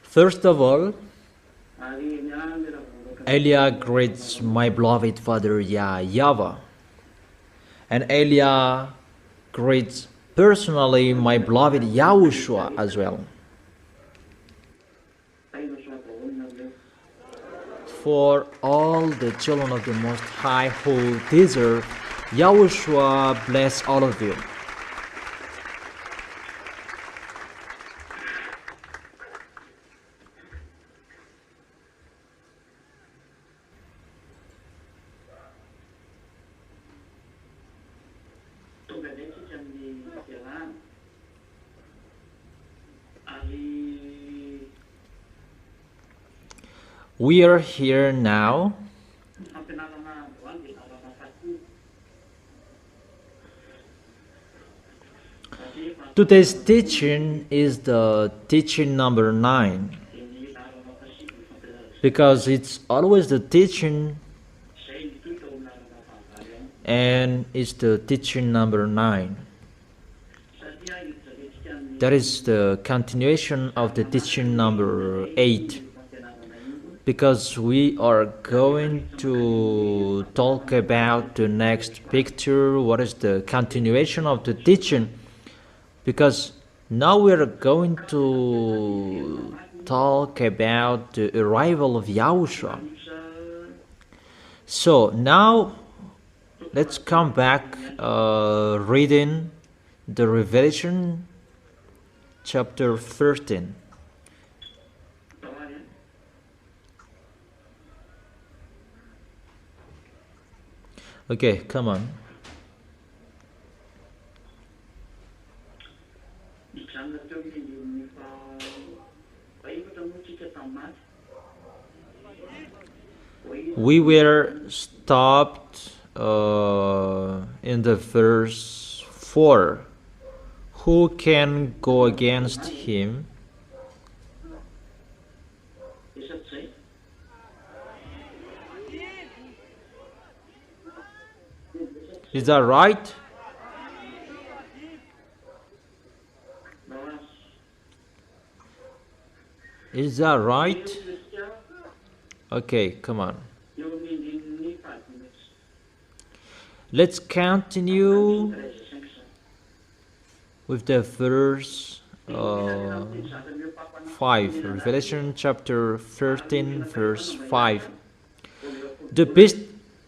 First of all, Eliah greets my beloved father YAHVAH, and Eliah greets personally my beloved YAHOSHUA as well. For all the children of the Most High who deserve, YAHOSHUA bless all of you. We are here now Today's teaching is the teaching number 9, because it's always the teaching and it's the teaching number 9. That is the continuation of the teaching number 8, because we are going to talk about the next picture, what is the continuation of the teaching, because now we are going to talk about the arrival of Yahushua. So now let's come back reading the Revelation chapter 13. Okay, come on. We were stopped in the verse 4. Who can go against him? Is that right? Is that right? Okay, come on. Let's continue with the verse 5. Revelation chapter 13, verse 5. The beast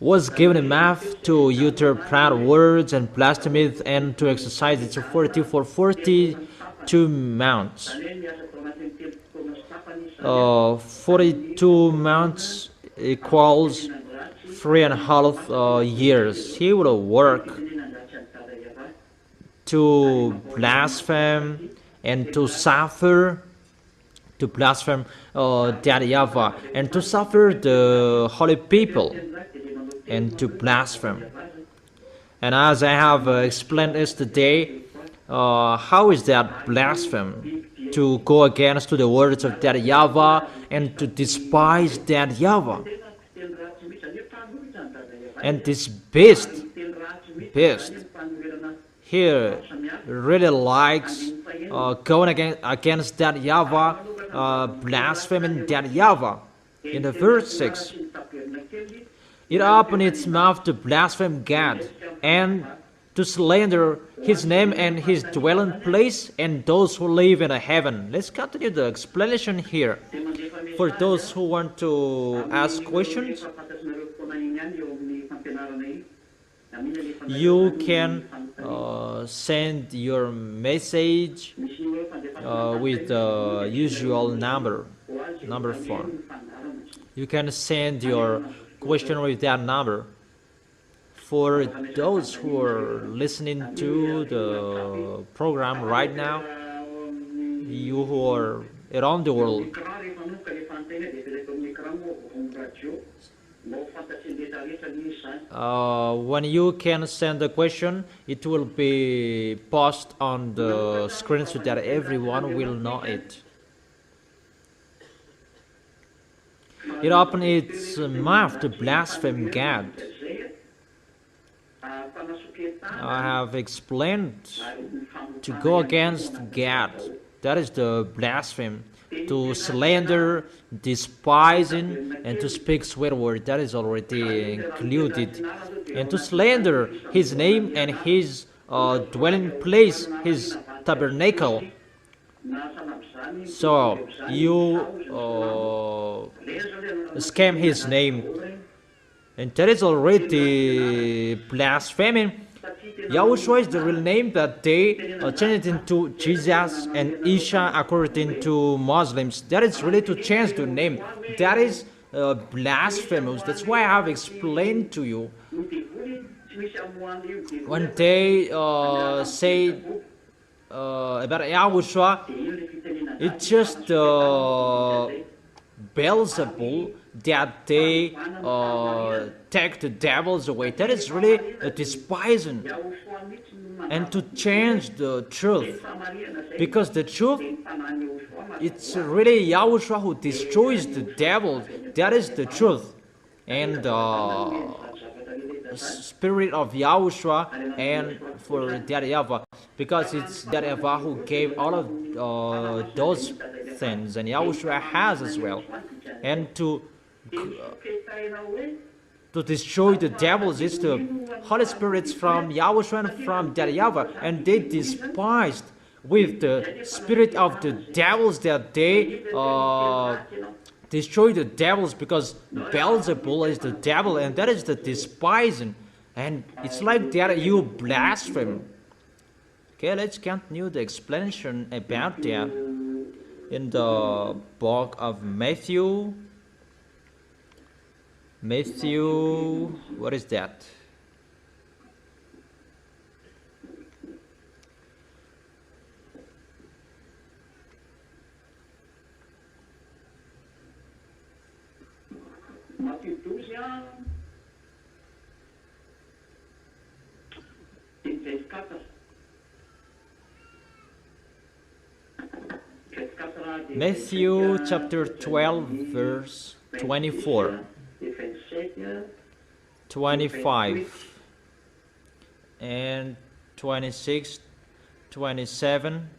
was given a mouth to utter proud words and blasphemies, and to exercise its authority for 42 months. 42 months equals 3.5 years. He will work to blaspheme and to suffer, to blaspheme that YAHVAH, and to suffer the holy people, and to blaspheme. And as I have explained yesterday, how is that blaspheme? To go against the words of that YAHVAH and to despise that YAHVAH. And this beast here really likes going against that YAHVAH, blaspheming that YAHVAH. In the verse 6, it opened its mouth to blaspheme God and to slander his name and his dwelling place and those who live in heaven. Let's continue the explanation here. For those who want to ask questions, you can send your message with the usual number 4. You can send your question with that number. For those who are listening to the program right now, you who are around the world, when you can send a question, it will be posted on the screen so that everyone will know it. It opened its mouth to blaspheme God. I have explained to go against God. That is the blasphemy. To slander, despising, and to speak swear word. That is already included. And to slander His name and His dwelling place, His tabernacle. So you scam His name, and that is already blasphemy. Yahushua is the real name, but they changed it into Jesus and Isha according to Muslims. That is really to change the name. That is blasphemous. That's why I have explained to you. When they say about Yahushua, it's just Beelzebul that they take the devils away. That is really despising, and to change the truth, because the truth, it's really Yahushua who destroys the devil. That is the truth, and spirit of Yahushua, and for that YAHVAH, because it's that YAHVAH who gave all of those things, and Yahushua has as well. And to destroy the devils is the Holy Spirits from Yahushua and from that YAHVAH, and they despised with the spirit of the devils that they destroy the devils, because Beelzebul is the devil, and that is the despising, and it's like that you blaspheme. Okay, let's continue the explanation about that in the book of Matthew. What is that? Matthew chapter 12 verse 24, 25 and 26, 27,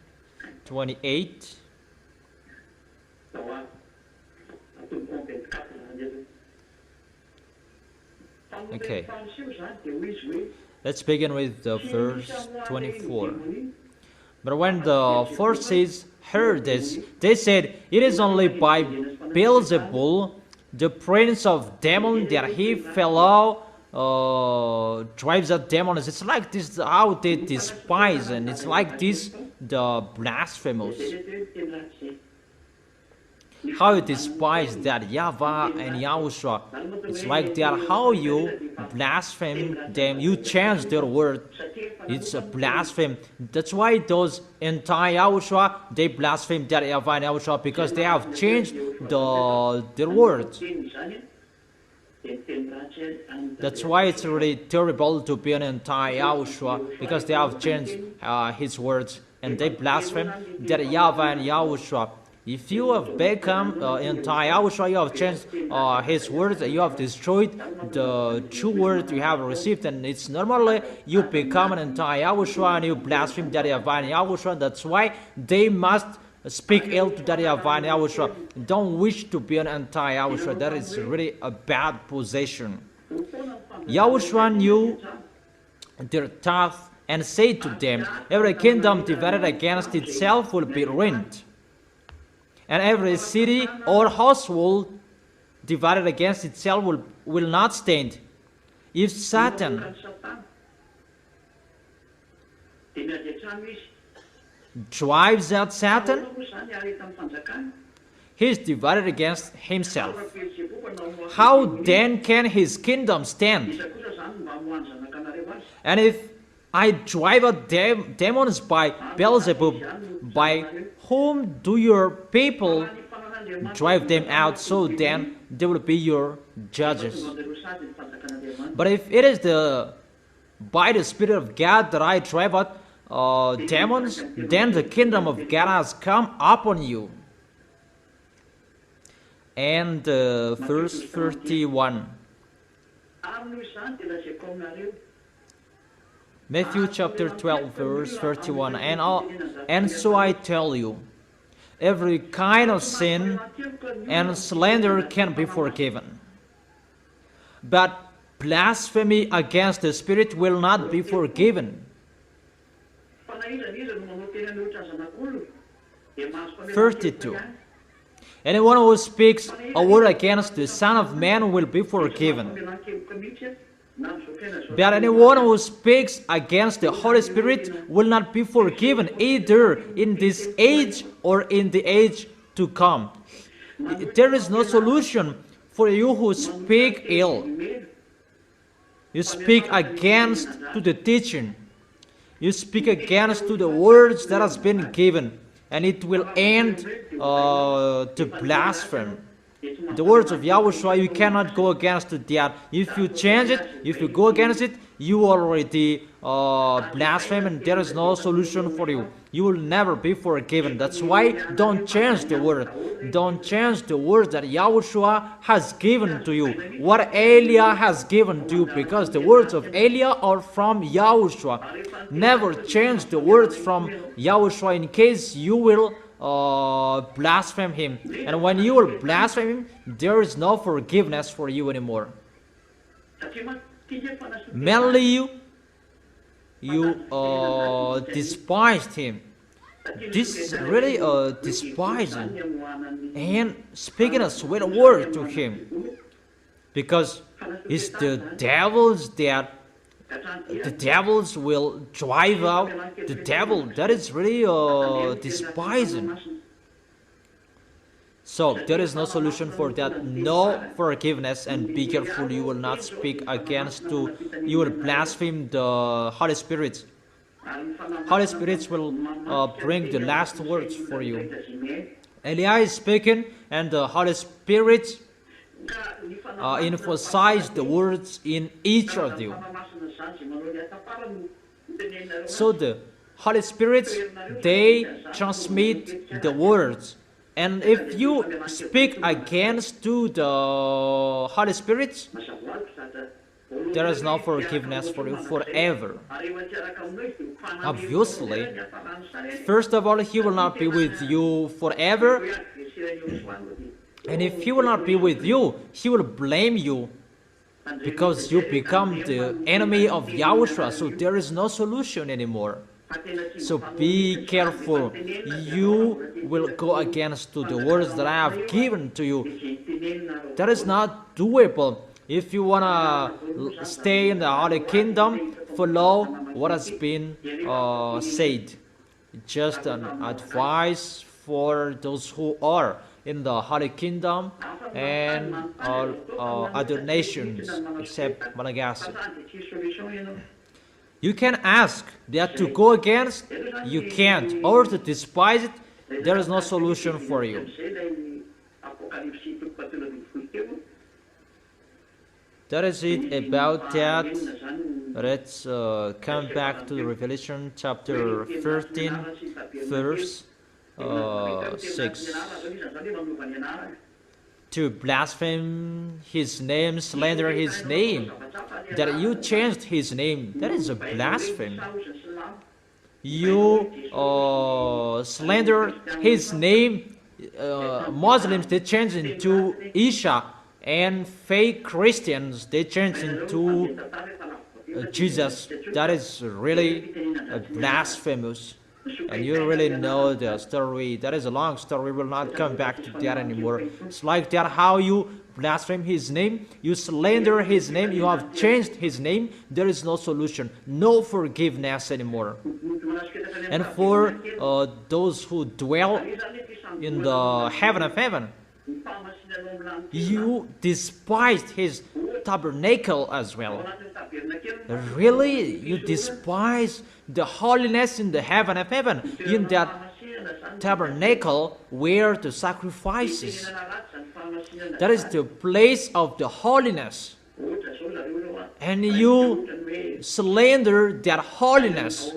28. Okay, let's begin with the verse 24. But when the Pharisees heard this, they said, "It is only by Beelzebul, the prince of demons, that he fellow drives out demons." It's like this how they despise, and it's like this the blasphemous. How you despise that YAHVAH and Yahushua. It's like that how you blaspheme them, you change their word. It's a blasphemy. That's why those anti-Yahushua, they blaspheme that YAHVAH and Yahushua, because they have changed their words. That's why it's really terrible to be an anti-Yahushua, because they have changed his words, and they blaspheme that YAHVAH and Yahushua. If you have become anti-Yahushua, you have changed his words, you have destroyed the true word you have received, and it's normally you become an anti-Yahushua and you blaspheme that YAHVAH and Yahushua. That's why they must speak ill to that YAHVAH and Yahushua. Don't wish to be an anti-Yahushua. That is really a bad position. Yahushua knew their thoughts and said to them, "Every kingdom divided against itself will be ruined, and every city or household divided against itself will not stand. If Satan drives out Satan, he is divided against himself. How then can his kingdom stand? And if I drive out demons by Beelzebub, by whom do your people drive them out? So then they will be your judges. But if it is by the Spirit of God that I drive out demons, then the kingdom of God has come upon you." And verse 31. Matthew chapter 12 verse 31. And so I tell you, every kind of sin and slander can be forgiven, but blasphemy against the Spirit will not be forgiven. 32. Anyone who speaks a word against the Son of Man will be forgiven, but anyone who speaks against the Holy Spirit will not be forgiven, either in this age or in the age to come. There is no solution for you who speak ill. You speak against to the teaching. You speak against to the words that has been given, and it will end to blasphemy. The words of Yahushua, you cannot go against that. If you change it, if you go against it, you already blaspheme, and there is no solution for you. You will never be forgiven. That's why don't change the word. Don't change the words that Yahushua has given to you, what Eliah has given to you, because the words of Eliah are from Yahushua. Never change the words from Yahushua in case you will blaspheme him. And when you will blaspheme him, there is no forgiveness for you anymore. Mainly you despised him. This is really despising and speaking a sweet word to him, because it's the devils that the devils will drive out the devil. That is really despising. So there is no solution for that, no forgiveness, and be careful you will not speak against to, you will blaspheme the Holy Spirit. Holy Spirit will bring the last words for you. Eliah is speaking, and the Holy Spirit emphasize the words in each of you. So the Holy Spirit, they transmit the words. And if you speak against to the Holy Spirit, there is no forgiveness for you forever. Obviously, first of all, he will not be with you forever. And if he will not be with you, he will blame you, because you become the enemy of Yahushua. So there is no solution anymore. So be careful. You will go against to the words that I have given to you. That is not doable. If you want to stay in the Holy Kingdom, follow what has been said. Just an advice for those who are in the Holy Kingdom and other nations except Malagasy. You can ask that to go against, you can't, or to despise it, there is no solution for you. That is it about that. Let's come back to the Revelation chapter 13, verse 6. To blaspheme his name, slander his name, that you changed his name, that is a blasphemy. You slander his name. Muslims, they change into Isha, and fake Christians, they change into Jesus. That is really blasphemous. And you really know the story. That is a long story. We will not come back to that anymore. It's like that how you blaspheme his name, you slander his name, you have changed his name. There is no solution, no forgiveness anymore. And for those who dwell in the heaven of heaven, you despised his tabernacle as well. Really? You despise the holiness in the heaven of heaven, in that tabernacle where the sacrifices. That is the place of the holiness. And you slander that holiness.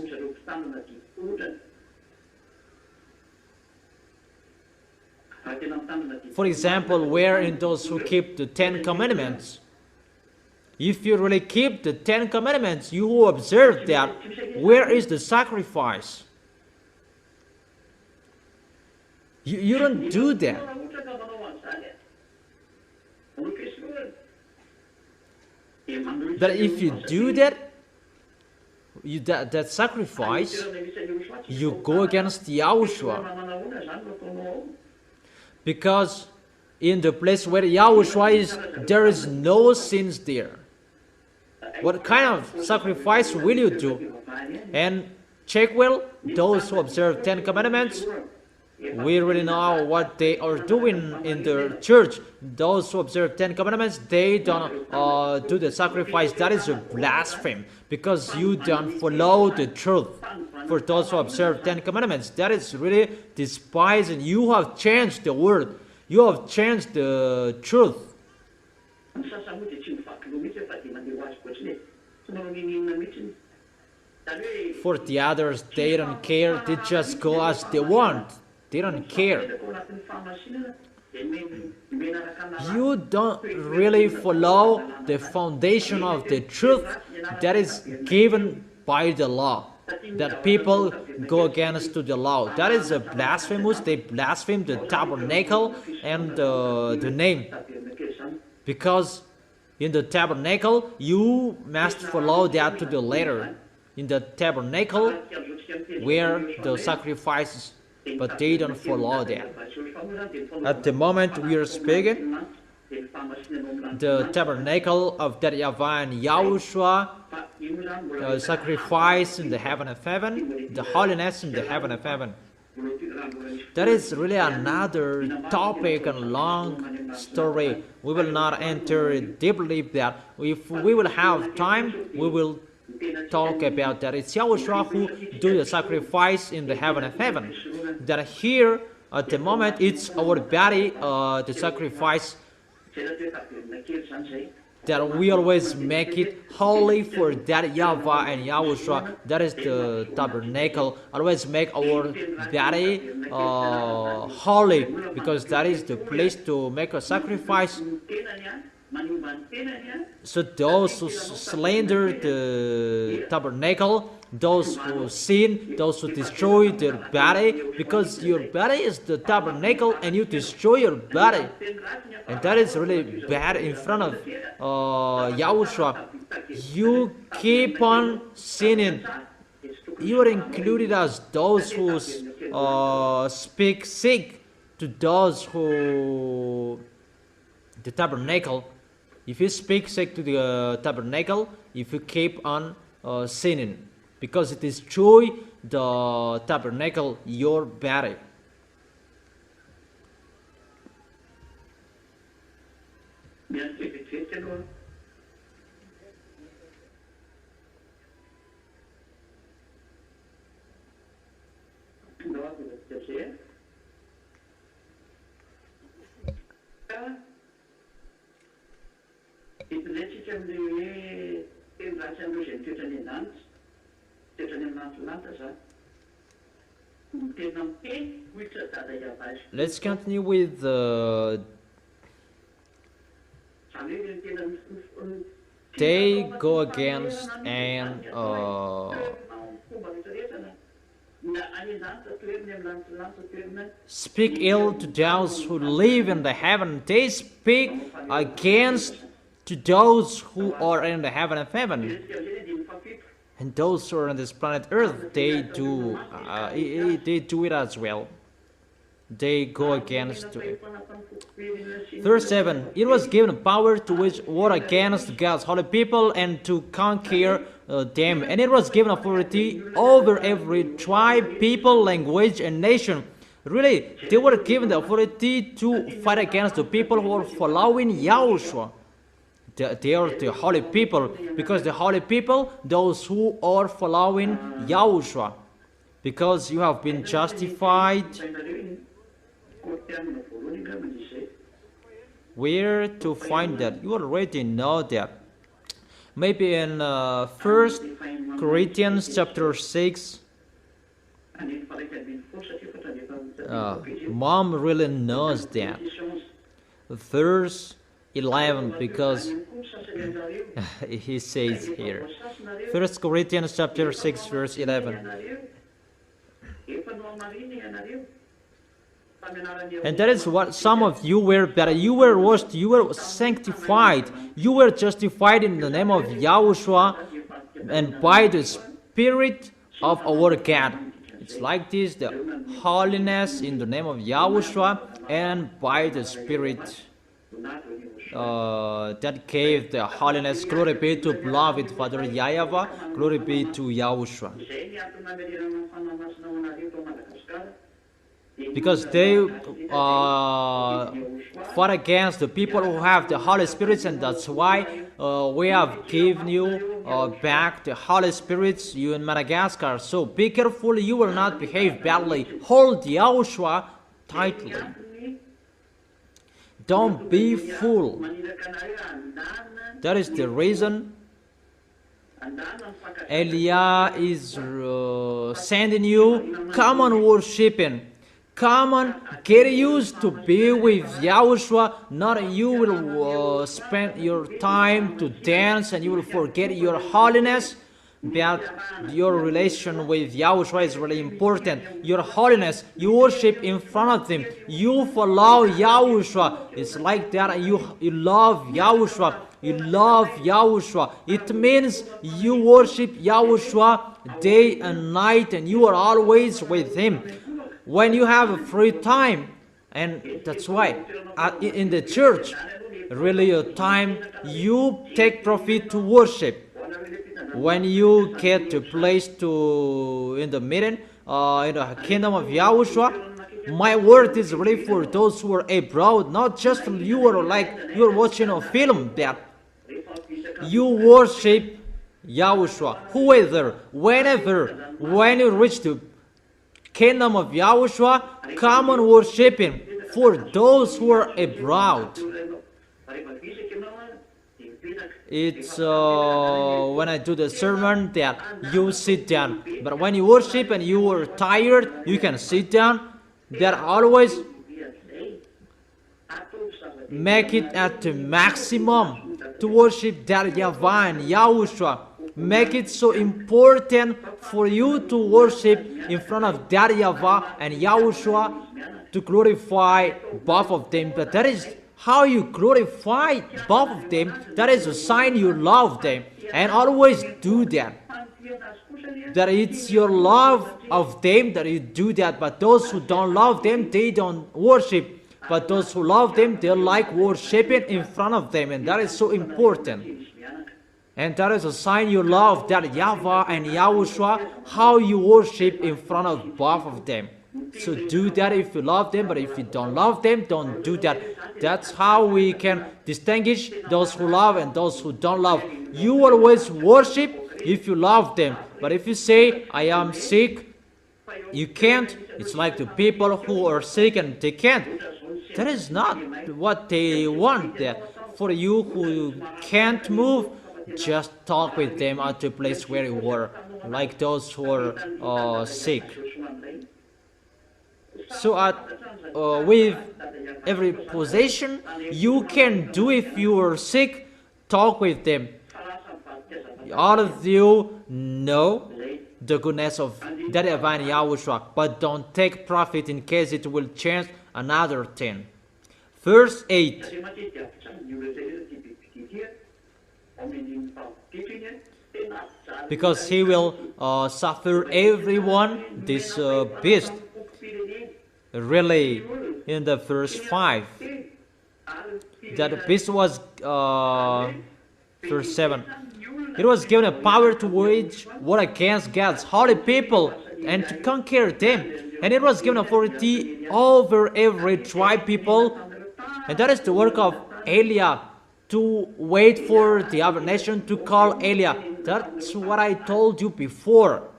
For example, where in those who keep the 10 Commandments, If you really keep the 10 Commandments, you will observe that. Where is the sacrifice? You don't do that. But if you do that, that sacrifice, you go against YAHOSHUAH. Because in the place where YAHOSHUAH is, there is no sins there. What kind of sacrifice will you do? And check well, those who observe 10 Commandments, we really know what they are doing in the church. Those who observe 10 Commandments, they don't do the sacrifice. That is a blasphemy, because you don't follow the truth. For those who observe 10 Commandments, that is really despising. You have changed the word. You have changed the truth. For the others, they don't care. They just go as they want. They don't care. You don't really follow the foundation of the truth that is given by the law. That people go against to the law. That is a blasphemous. They blaspheme the tabernacle and the name. Because in the tabernacle, you must follow that to the letter. In the tabernacle, where the sacrifices, but they don't follow that. At the moment we are speaking, the tabernacle of that YAHVAH and YAHOSHUAH, sacrifice in the heaven of heaven, the holiness in the heaven of heaven. That is really another topic and long story. We will not enter deeply that. If we will have time, we will talk about that. It's YAHOSHUAH who do the sacrifice in the heaven of heaven. That here, at the moment, it's our body, the sacrifice, that we always make it holy for that YAHVAH and YAHOSHUAH. That is the tabernacle. Always make our body holy, because that is the place to make a sacrifice. So those who slander the tabernacle, those who sin, those who destroy their body, because your body is the tabernacle and you destroy your body. And that is really bad in front of YAHOSHUAH. You keep on sinning. You are included as those who speak sick to those who the tabernacle. If you speak sick to the tabernacle, if you keep on sinning, because it destroys the tabernacle, your body. Let's continue with they go against and speak ill to those who live in the heaven. They speak against to those who are in the heaven of heaven. And those who are on this planet Earth, they do it as well. They go against it. Verse 7, it was given power to wage war against God's holy people and to conquer them. And it was given authority over every tribe, people, language, and nation. Really, they were given the authority to fight against the people who are following YAHOSHUAH. They are the holy people, because the holy people, those who are following YAHOSHUAH, because you have been justified. Where to find that? You already know that. Maybe in 1 Corinthians chapter 6. Mom really knows that. Verse 11, because he says here, 1 Corinthians chapter 6 verse 11. And that is what some of you were, that you were washed, you were sanctified, you were justified in the name of Yahushua and by the Spirit of our God. It's like this, the holiness in the name of Yahushua and by the Spirit that gave the holiness. Glory be to beloved Father YAHVAH, glory be to Yahushua. Because they fought against the people who have the Holy Spirits, and that's why we have given you back the Holy Spirits, you in Madagascar. So be careful, you will not behave badly. Hold Yahushua tightly. Don't be fool. That is the reason Eliah is sending you. Come on, worshiping. Come on, get used to be with Yahushua. Not you will spend your time to dance and you will forget your holiness. But your relation with Yahushua is really important. Your holiness, you worship in front of Him. You follow Yahushua. It's like that. You love Yahushua. You love Yahushua. It means you worship Yahushua day and night, and you are always with Him. When you have a free time, and that's why in the church, really a time you take profit to worship. When you get to place to in the meeting, in the kingdom of Yahushua, my word is really for those who are abroad, not just you are like you're watching a film, that you worship Yahushua, whoever, whenever, when you reach the kingdom of Yahushua, come and worship Him. For those who are abroad, it's when I do the sermon that you sit down. But when you worship and you are tired, you can sit down. That always make it at the maximum to worship that YAHVAH and Yahushua. Make it so important for you to worship in front of that YAHVAH and Yahushua, to glorify both of them. But that is how you glorify both of them. That is a sign you love them. And always do that. That it's your love of them that you do that. But those who don't love them, they don't worship. But those who love them, they like worshiping in front of them. And that is so important. And that is a sign you love that YAHVAH and Yahushua, how you worship in front of both of them. So do that if you love them, but if you don't love them, don't do that. That's how we can distinguish those who love and those who don't love. You always worship if you love them. But if you say, I am sick, you can't. It's like the people who are sick and they can't. That is not what they want. That for you who can't move, just talk with them at the place where you were, like those who are sick. So with every possession you can do, if you are sick, talk with them. All of you know the goodness of that YAHVAH and Yahushua, but don't take profit in case it will change another thing. Verse 8. Because he will suffer everyone, this beast. Really, in the verse 5, that beast was, verse 7, it was given a power to wage war against God's holy people and to conquer them. And it was given authority over every tribe, people. And that is the work of Eliah, to wait for the other nation to call Eliah. That's what I told you before.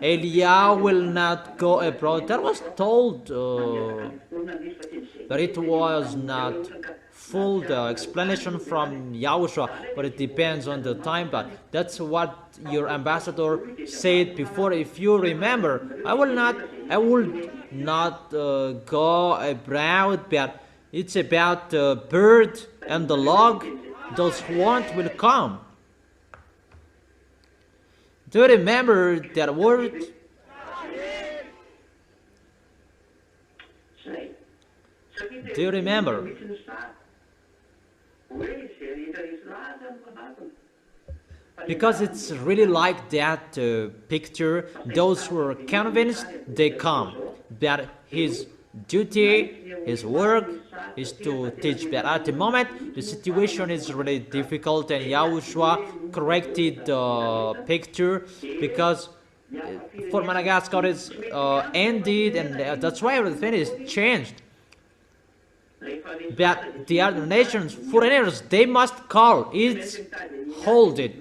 Eliah will not go abroad. That was told, but it was not full, the explanation from Yahushua, but it depends on the time. But that's what your ambassador said before. If you remember, I will not go abroad, but It's about the bird and the log. Those who want will come. Do you remember that word? Do you remember? Because it's really like that picture. Those who are convinced, they come. But his duty, his work is to teach. But at the moment, the situation is really difficult, and Yahushua corrected the picture because for Madagascar is ended, and that's why everything is changed. But the other nations, foreigners, they must call. It's hold it.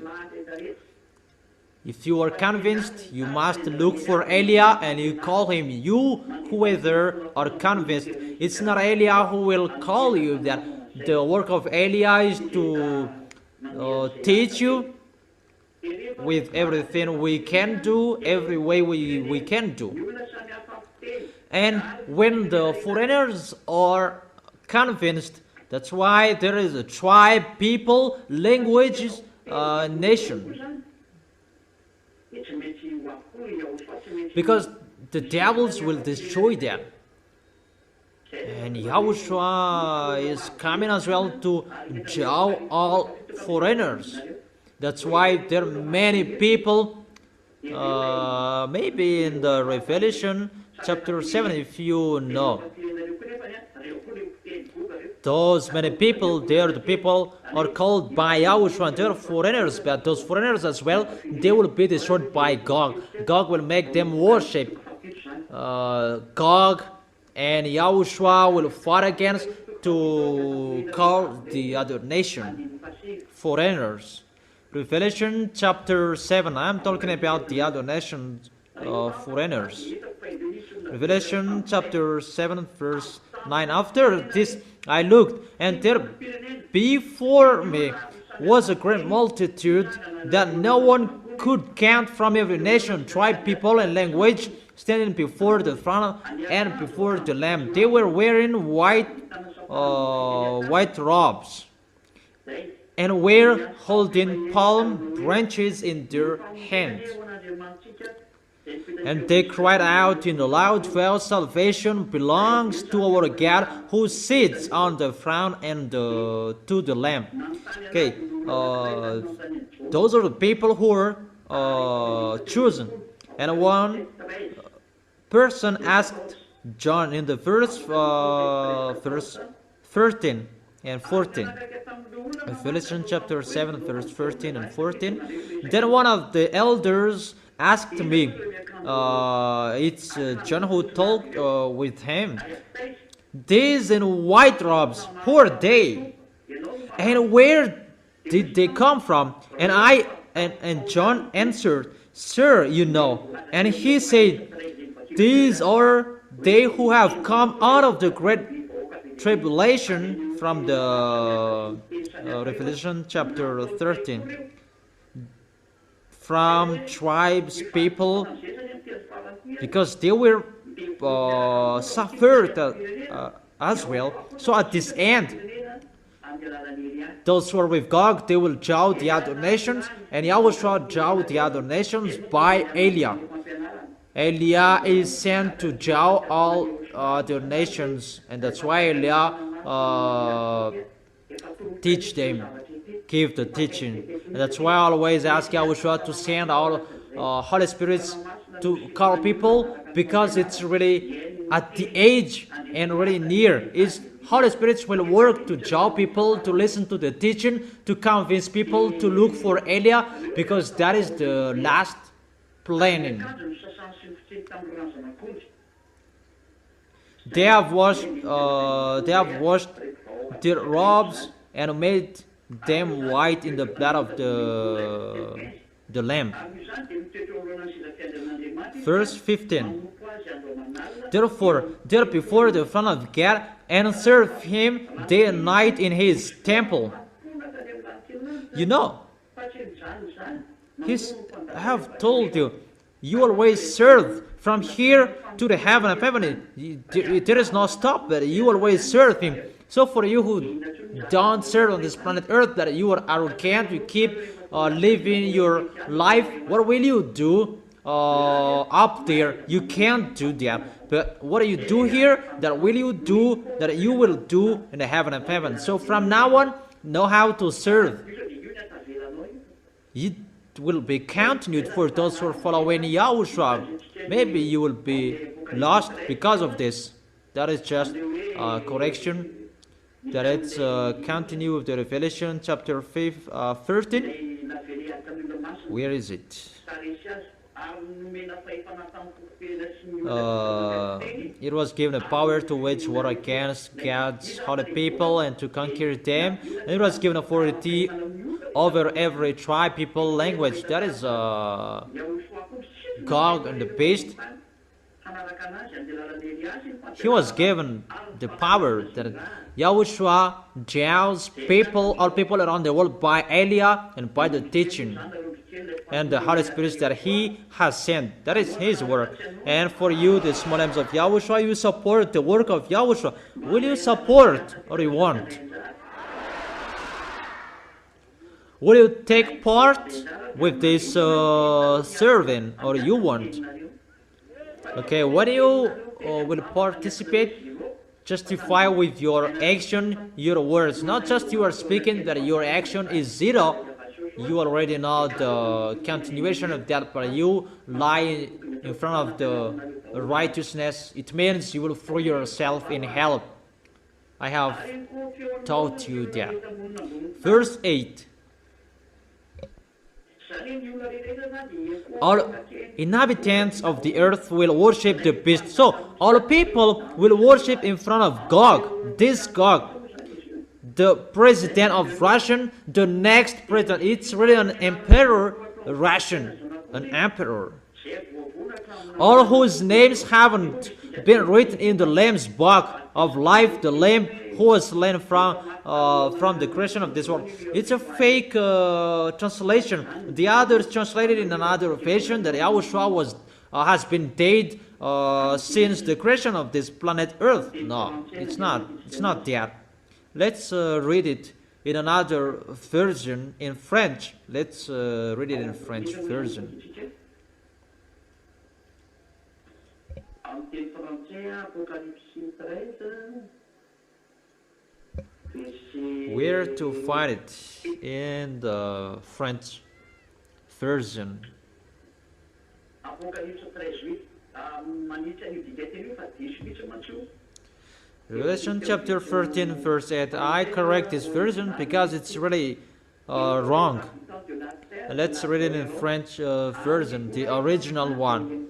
If you are convinced, you must look for Elia and you call him. You, whoever are convinced, it's not Elia who will call you. That the work of Elia is to teach you with everything we can do, every way we can do. And when the foreigners are convinced, that's why there is a tribe, people, languages, nation. Because the devils will destroy them. And Yahushua is coming as well to judge all foreigners. That's why there are many people, maybe in the Revelation chapter 7, if you know. Those many people, they are the people are called by Yahushua, and they are foreigners, but those foreigners as well, they will be destroyed by Gog. Gog will make them worship Gog, and Yahushua will fight against to call the other nation foreigners. Revelation chapter 7, I'm talking about the other nations foreigners. Revelation chapter 7 verse 9. After this I looked, and there before me was a great multitude that no one could count, from every nation, tribe, people, and language, standing before the throne and before the Lamb. They were wearing white robes, and were holding palm branches in their hands. And they cried out in a loud voice, "Salvation belongs to our God who sits on the throne and to the Lamb." Okay, those are the people who are chosen. And one person asked John in the verse 13 and 14. Revelation chapter 7, verse 13 and 14. Then one of the elders asked me, it's John who talked with him, "These in white robes, who are they? And where did they come from?" And John answered, "Sir, you know." And he said, "These are they who have come out of the great tribulation," from the Revelation chapter 13. From tribes, people, because they were suffered as well. So at this end, those who are with Gog, they will judge the other nations, and Yahushua judge the other nations by Elia. Elia is sent to judge all other nations, and that's why Elia teach them, give the teaching. And that's why I always ask Yahushua to send all Holy Spirits to call people, because it's really at the age and really near. Is Holy Spirits will work to draw people to listen to the teaching, to convince people to look for Elia, because that is the last planning. They have washed their robes and made them white in the blood of the Lamb. Verse 15. Therefore, there before the throne of God, and serve him day and night in his temple. You know, I have told you, you always serve from here to the heaven of heaven. There is no stop, but you always serve him. So for you who don't serve on this planet Earth, that you are arrogant, you keep living your life, what will you do up there? You can't do that. But what do you do here? That will you do, that you will do in the heaven of heaven. So from now on, know how to serve. It will be continued for those who are following Yahushua. Maybe you will be lost because of this. That is just correction. That it's continue with the Revelation chapter 13. Where is it? It was given a power to wage war against God's holy people and to conquer them. And it was given authority over every tribe, people, language. That is Gog and the beast. He was given the power that Yahushua judges people, all people around the world by Elia and by the teaching and the Holy Spirit that He has sent. That is His work. And for you, the small names of Yahushua, you support the work of Yahushua. Will you support or you won't? Will you take part with this serving or you won't? Okay, what do you will participate? Justify with your action, your words. Not just you are speaking, that your action is zero. You already know the continuation of that, but you lie in front of the righteousness. It means you will throw yourself in hell. I have taught you that. Verse 8. All inhabitants of the earth will worship the beast. So all people will worship in front of Gog. This Gog, the president of Russia, the next president. It's really an emperor, Russian, an emperor. All whose names haven't been written in the Lamb's book of life, the Lamb who was slain from the creation of this world. It's a fake translation. The others translated in another version that Yahushua has been dead since the creation of this planet Earth. No, it's not. It's not that. Let's read it in another version in French. Let's read it in French version. Where to find it in the French version? Revelation chapter 13 verse 8. I correct this version because it's really wrong. Let's read it in French version, the original one.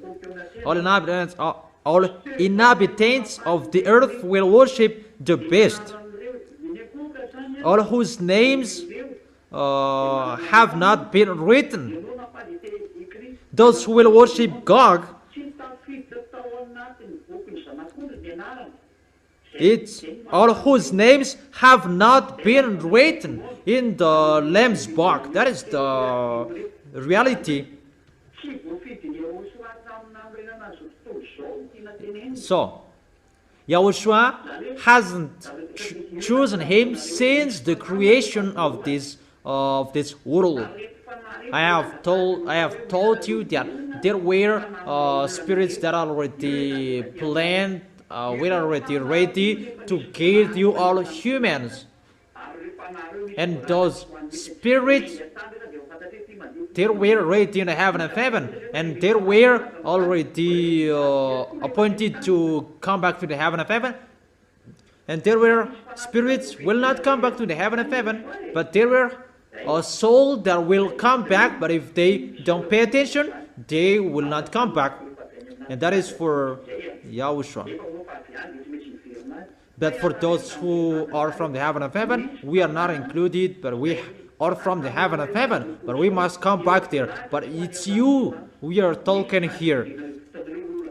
All inhabitants of the earth will worship the beast, all whose names have not been written. Those who will worship Gog, it's all whose names have not been written in the Lamb's book. That is the reality. So, Yahushua hasn't chosen him since the creation of this world. I have told you that there were spirits that are already planned, were already ready to guide you all humans, and those spirits, they were ready in the heaven of heaven, and they were already appointed to come back to the heaven of heaven. And there were spirits will not come back to the heaven of heaven, but there were a soul that will come back, but if they don't pay attention, they will not come back. And that is for Yahushua. But for those who are from the heaven of heaven, we are not included, but we are from the heaven of heaven, but we must come back there. But it's you we are talking here.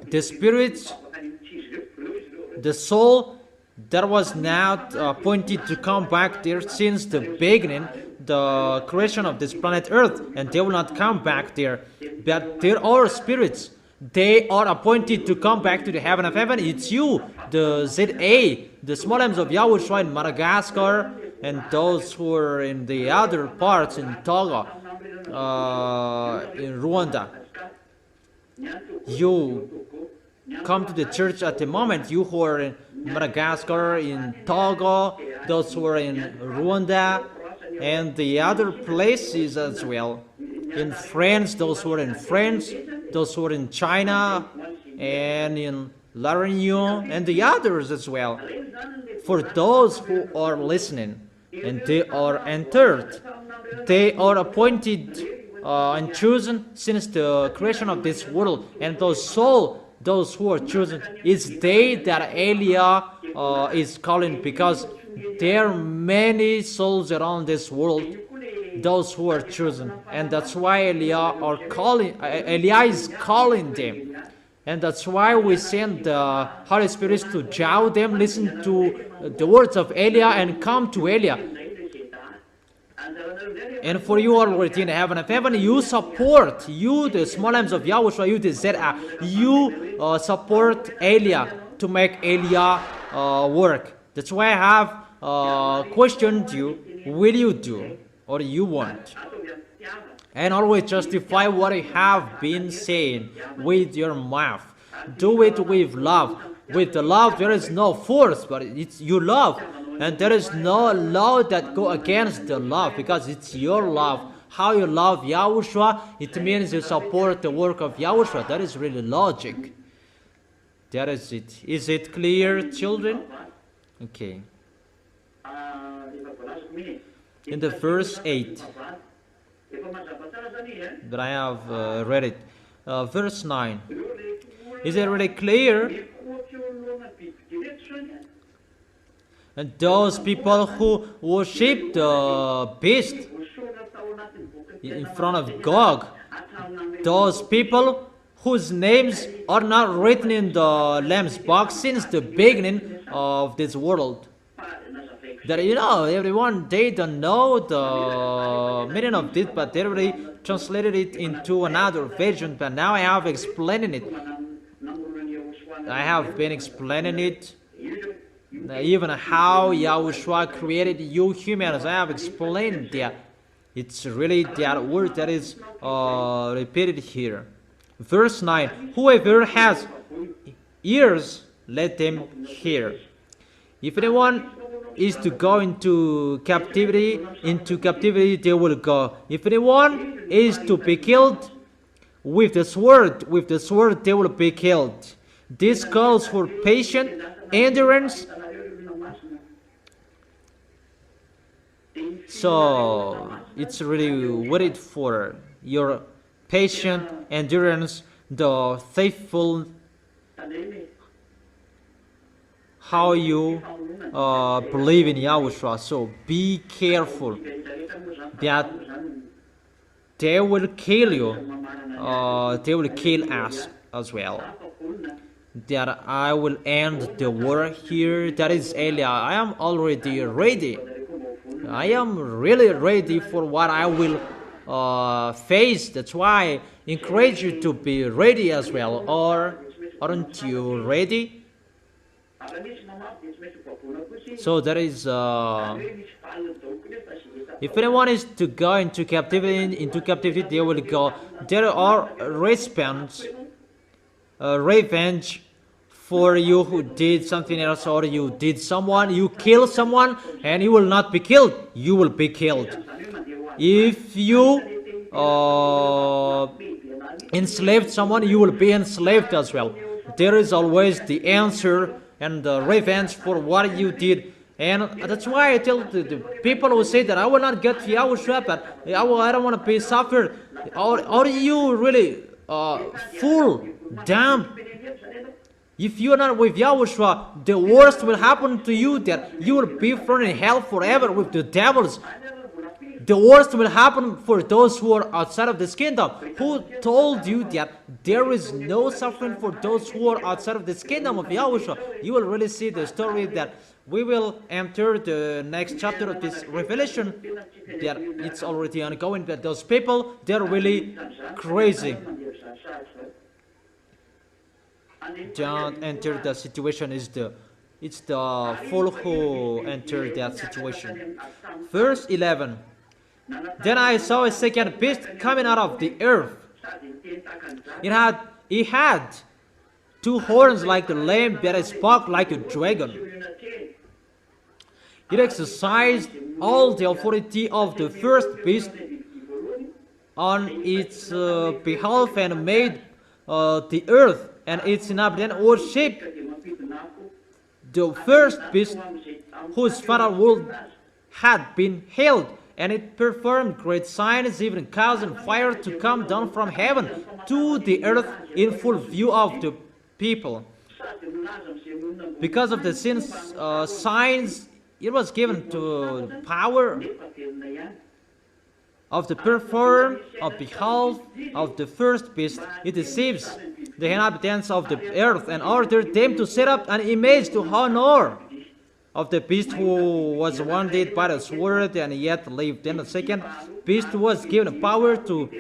The spirits, the soul that was not appointed to come back there since the beginning, the creation of this planet Earth, and they will not come back there. But there are spirits. They are appointed to come back to the heaven of heaven. It's you, the ZA, the small lambs of YAHOSHUAH in Madagascar, and those who are in the other parts in Togo, in Rwanda. You come to the church at the moment, you who are in Madagascar, in Togo, those who are in Rwanda, and the other places as well. In France, those who are in France, those who are in China, and in La Réunion, and the others as well. For those who are listening, and they are entered, they are appointed and chosen since the creation of this world, and those who are chosen, it's they that Eliah is calling, because there are many souls around this world, those who are chosen, and that's why Eliah is calling them, and that's why we send the Holy Spirit to jaw them, listen to the words of Eliah, and come to Eliah. And for you already in heaven, you support, the small lambs of YAHOSHUAH, you the ZA, you support Eliah to make Eliah work. That's why I have questioned you, will you do or you want? And always justify what you have been saying with your mouth. Do it with love. With the love, there is no force, but it's you love. And there is no law that go against the love, because it's your love. How you love YAHOSHUAH, it means you support the work of YAHOSHUAH. That is really logic. That is it. Is it clear, children? Okay. In the verse 8, that I have read it. Verse 9. Is it really clear? And those people who worship the beast in front of Gog, those people whose names are not written in the Lamb's book since the beginning of this world. That, everyone, they don't know the meaning of this, but they already translated it into another version, but now I have explained it. I have been explaining it, even how YAHOSHUAH created you humans. I have explained that. It's really that word that is repeated here. Verse 9, whoever has ears, let them hear. If anyone is to go into captivity they will go. If anyone is to be killed with the sword they will be killed. This calls for patient endurance. So it's really waited for your patient endurance, the faithful, how you believe in YAHOSHUAH. So be careful that they will kill you, they will kill us as well. That I will end the war here. That is Eliah. I am already ready. I am really ready for what I will face. That's why I encourage you to be ready as well. Or aren't you ready? So that is if anyone is to go into captivity they will go. There are revenge for you who did something else, or you kill someone and you will not be killed, you will be killed. If you enslaved someone, you will be enslaved as well. There is always the answer and the revenge for what you did. And that's why I tell the people who say that I will not get YAHOSHUAH, but I don't want to be suffered. Are you really fool, dumb? If you are not with YAHOSHUAH, the worst will happen to you, that you will be thrown in hell forever with the devils. The worst will happen for those who are outside of this kingdom. Who told you that there is no suffering for those who are outside of this kingdom of YAHOSHUAH? You will really see the story that we will enter the next chapter of this Revelation. That it's already ongoing, that those people, they're really crazy. Don't enter the situation is the It's the fool who entered that situation. Verse 11. Then I saw a second beast coming out of the earth. It had two horns like the lamb, that it spoke like a dragon. It exercised all the authority of the first beast on its behalf and made the earth and its inhabitants worship the first beast whose fatherhood had been held, and it performed great signs, even causing fire to come down from heaven to the earth in full view of the people. Because of the signs, it was given to power of the perform on behalf of the first beast. It deceives the inhabitants of the earth and ordered them to set up an image to honor of the beast who was wounded by the sword and yet lived. Then the second beast was given power to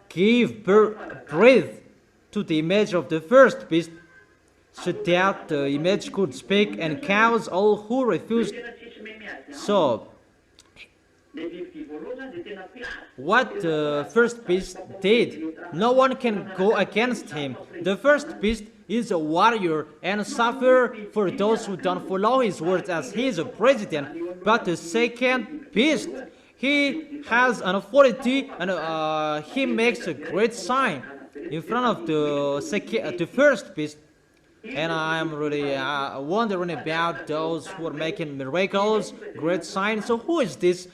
give breath to the image of the first beast, so that the image could speak and cause all who refused. So, what the first beast did, no one can go against him. The first beast is a warrior and suffer for those who don't follow his words, as he is a president. But the second beast, he has an authority, and he makes a great sign in front of the first beast. And I'm really wondering about those who are making miracles, great signs. So who is this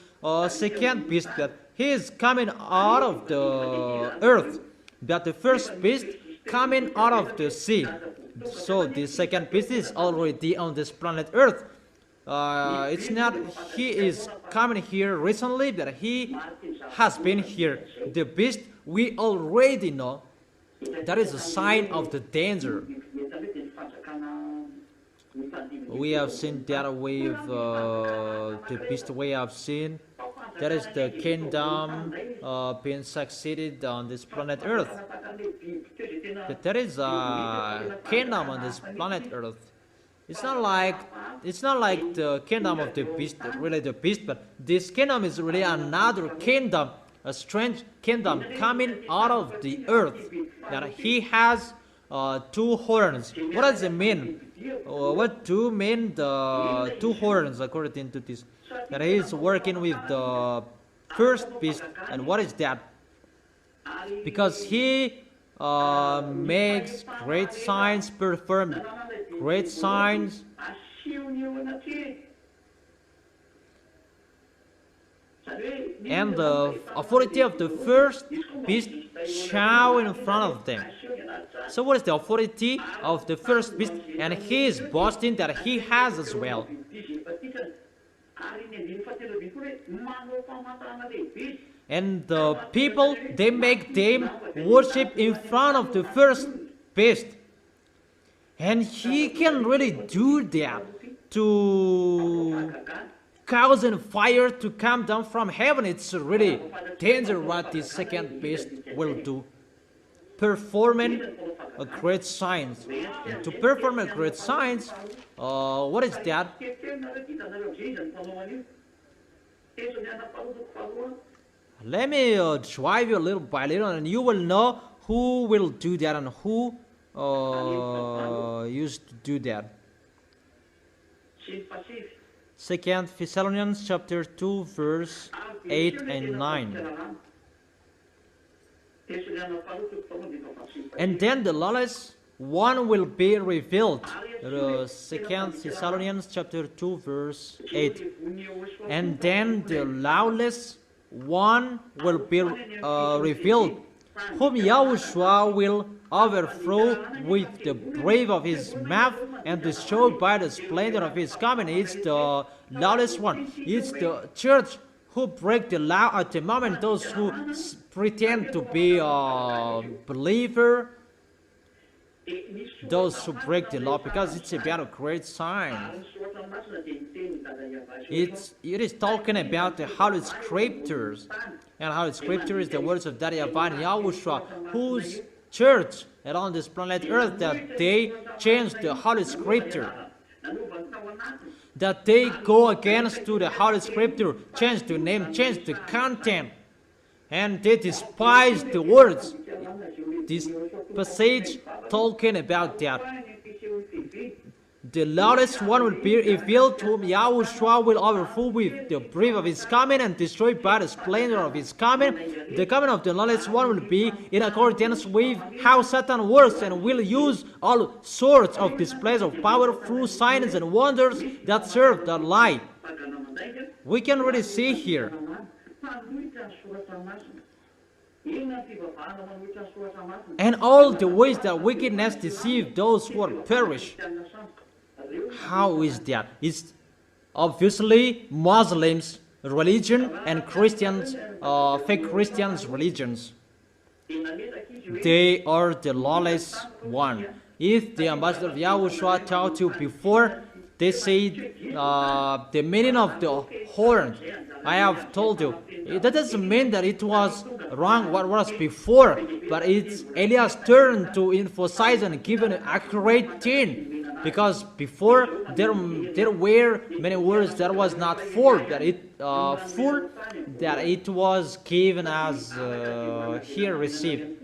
second beast that he is coming out of the earth, but the first beast coming out of the sea? So the second beast is already on this planet Earth. It's not he is coming here recently, but he has been here. The beast we already know. That is a sign of the danger. We have seen that with the beast we have seen. That is the kingdom being succeeded on this planet Earth. But there is a kingdom on this planet Earth. It's not like the kingdom of the beast, really the beast, but this kingdom is really another kingdom, a strange kingdom coming out of the earth. That he has two horns. What does it mean? What do mean the two horns according to this? That he is working with the first beast. And what is that? Because he makes great signs, performs great signs. And the authority of the first beast show in front of them. So what is the authority of the first beast? And he is boasting that he has as well. And the people, they make them worship in front of the first beast. And he can really do that to causing fire to come down from heaven. It's really dangerous what the second beast will do. Performing a great signs. And to perform a great signs, what is that? Let me drive you little by little, and you will know who will do that and who used to do that. 2 Thessalonians chapter 2 verse 8 and 9. And then the lawless one will be revealed. 2 Thessalonians chapter 2 verse 8. And then the lawless one will be revealed, whom Yahushua will overthrow with the breath of his mouth and destroy by the splendor of his coming. It's the lawless one. It's the church who break the law at the moment. Those who pretend to be a believer, those who break the law, because it's about a great sign. It is talking about the Holy Scriptures, and Holy Scripture is the words of YAHVAH and YAHOSHUA, whose church and on this planet Earth that they changed the Holy Scripture. that they go against to the Holy Scripture, change the name, change the content, and they despise the words. This passage talking about that. The lawless one will be revealed, whom Yahushua will overthrow with the breath of his coming and destroy by the splendor of his coming. The coming of the lawless one will be in accordance with how Satan works, and will use all sorts of displays of power through signs and wonders that serve the lie. We can really see here. And all the ways that wickedness deceive those who are perish. How is that? It's obviously Muslims' religion and Christians, fake Christians' religions. They are the lawless one. If the ambassador of Yahushua taught you before, they say the meaning of the horn. I have told you. That doesn't mean that it was wrong what was before, but it's Eliah's turn to emphasize and give an accurate thing. Because before there were many words that was not full, that it was given as here received.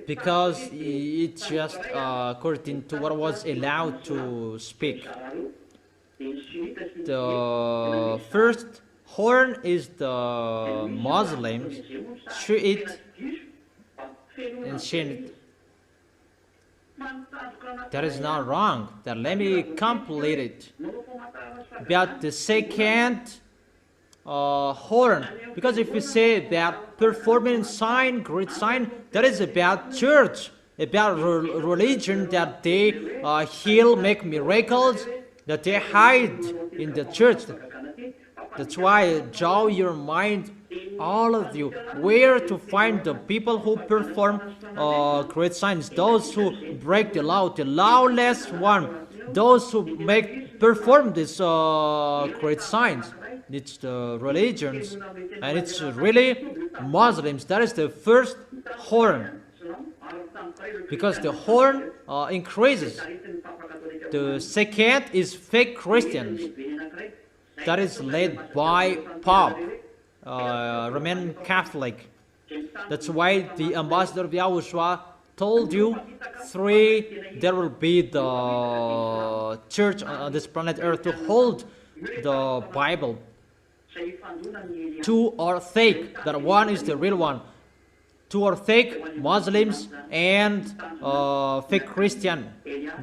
Because it's just according to what was allowed to speak. The first horn is the Muslims, Shiite and Shiite. That is not wrong. That let me complete it. But the second horn, because if you say that performing sign, great sign, that is about church, about religion, that they heal, make miracles, that they hide in the church. That's why draw your mind, all of you, where to find the people who perform great signs, those who break the law, the lawless one, those who perform these great signs. It's the religions, and it's really Muslims. That is the first horn, because the horn increases. The second is fake Christians. That is led by Pope, Roman Catholic. That's why the ambassador of Yahushua told you there will be the church on this planet Earth to hold the Bible. Two are fake, that one is the real one. Two are fake Muslims and fake Christian.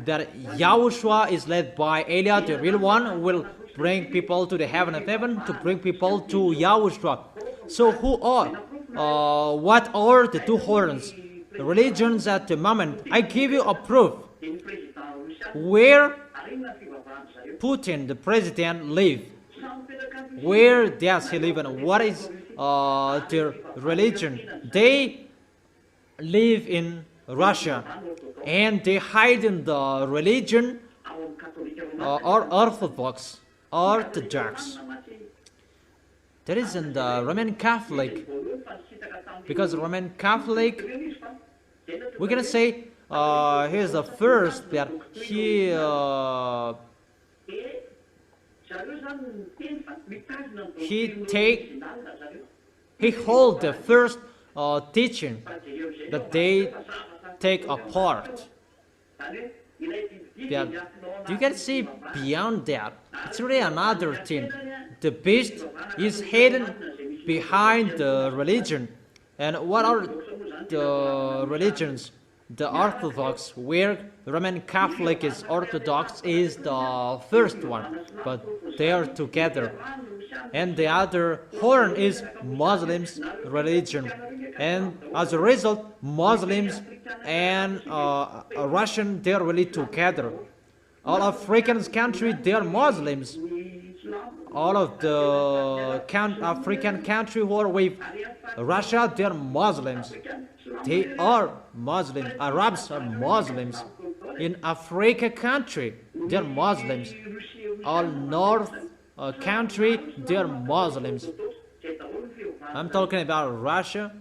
That Yahushua is led by Eliah, the real one, will bring people to the heaven of heaven, to bring people to Yahushua. So what are the two horns? The religions at the moment. I give you a proof. Where Putin, the president, live? Where does he live, and what is their religion? They live in Russia, and they hide in the religion or Orthodox. That is in the Roman Catholic, because Roman Catholic, we're gonna say here's the first that he hold the first teaching that they take apart. Yeah, you can see beyond that. It's really another thing. The beast is hidden behind the religion. And what are the religions? The Orthodox, where Roman Catholic is Orthodox, is the first one, but they are together. And the other horn is Muslims' religion. And as a result, Muslims and Russian, they are really together. All African countries, they are Muslims. All of the African countries who are with Russia, they are Muslims. They are Muslims. Arabs are Muslims. In Africa country, they are Muslims. All North country, they are Muslims. I'm talking about Russia.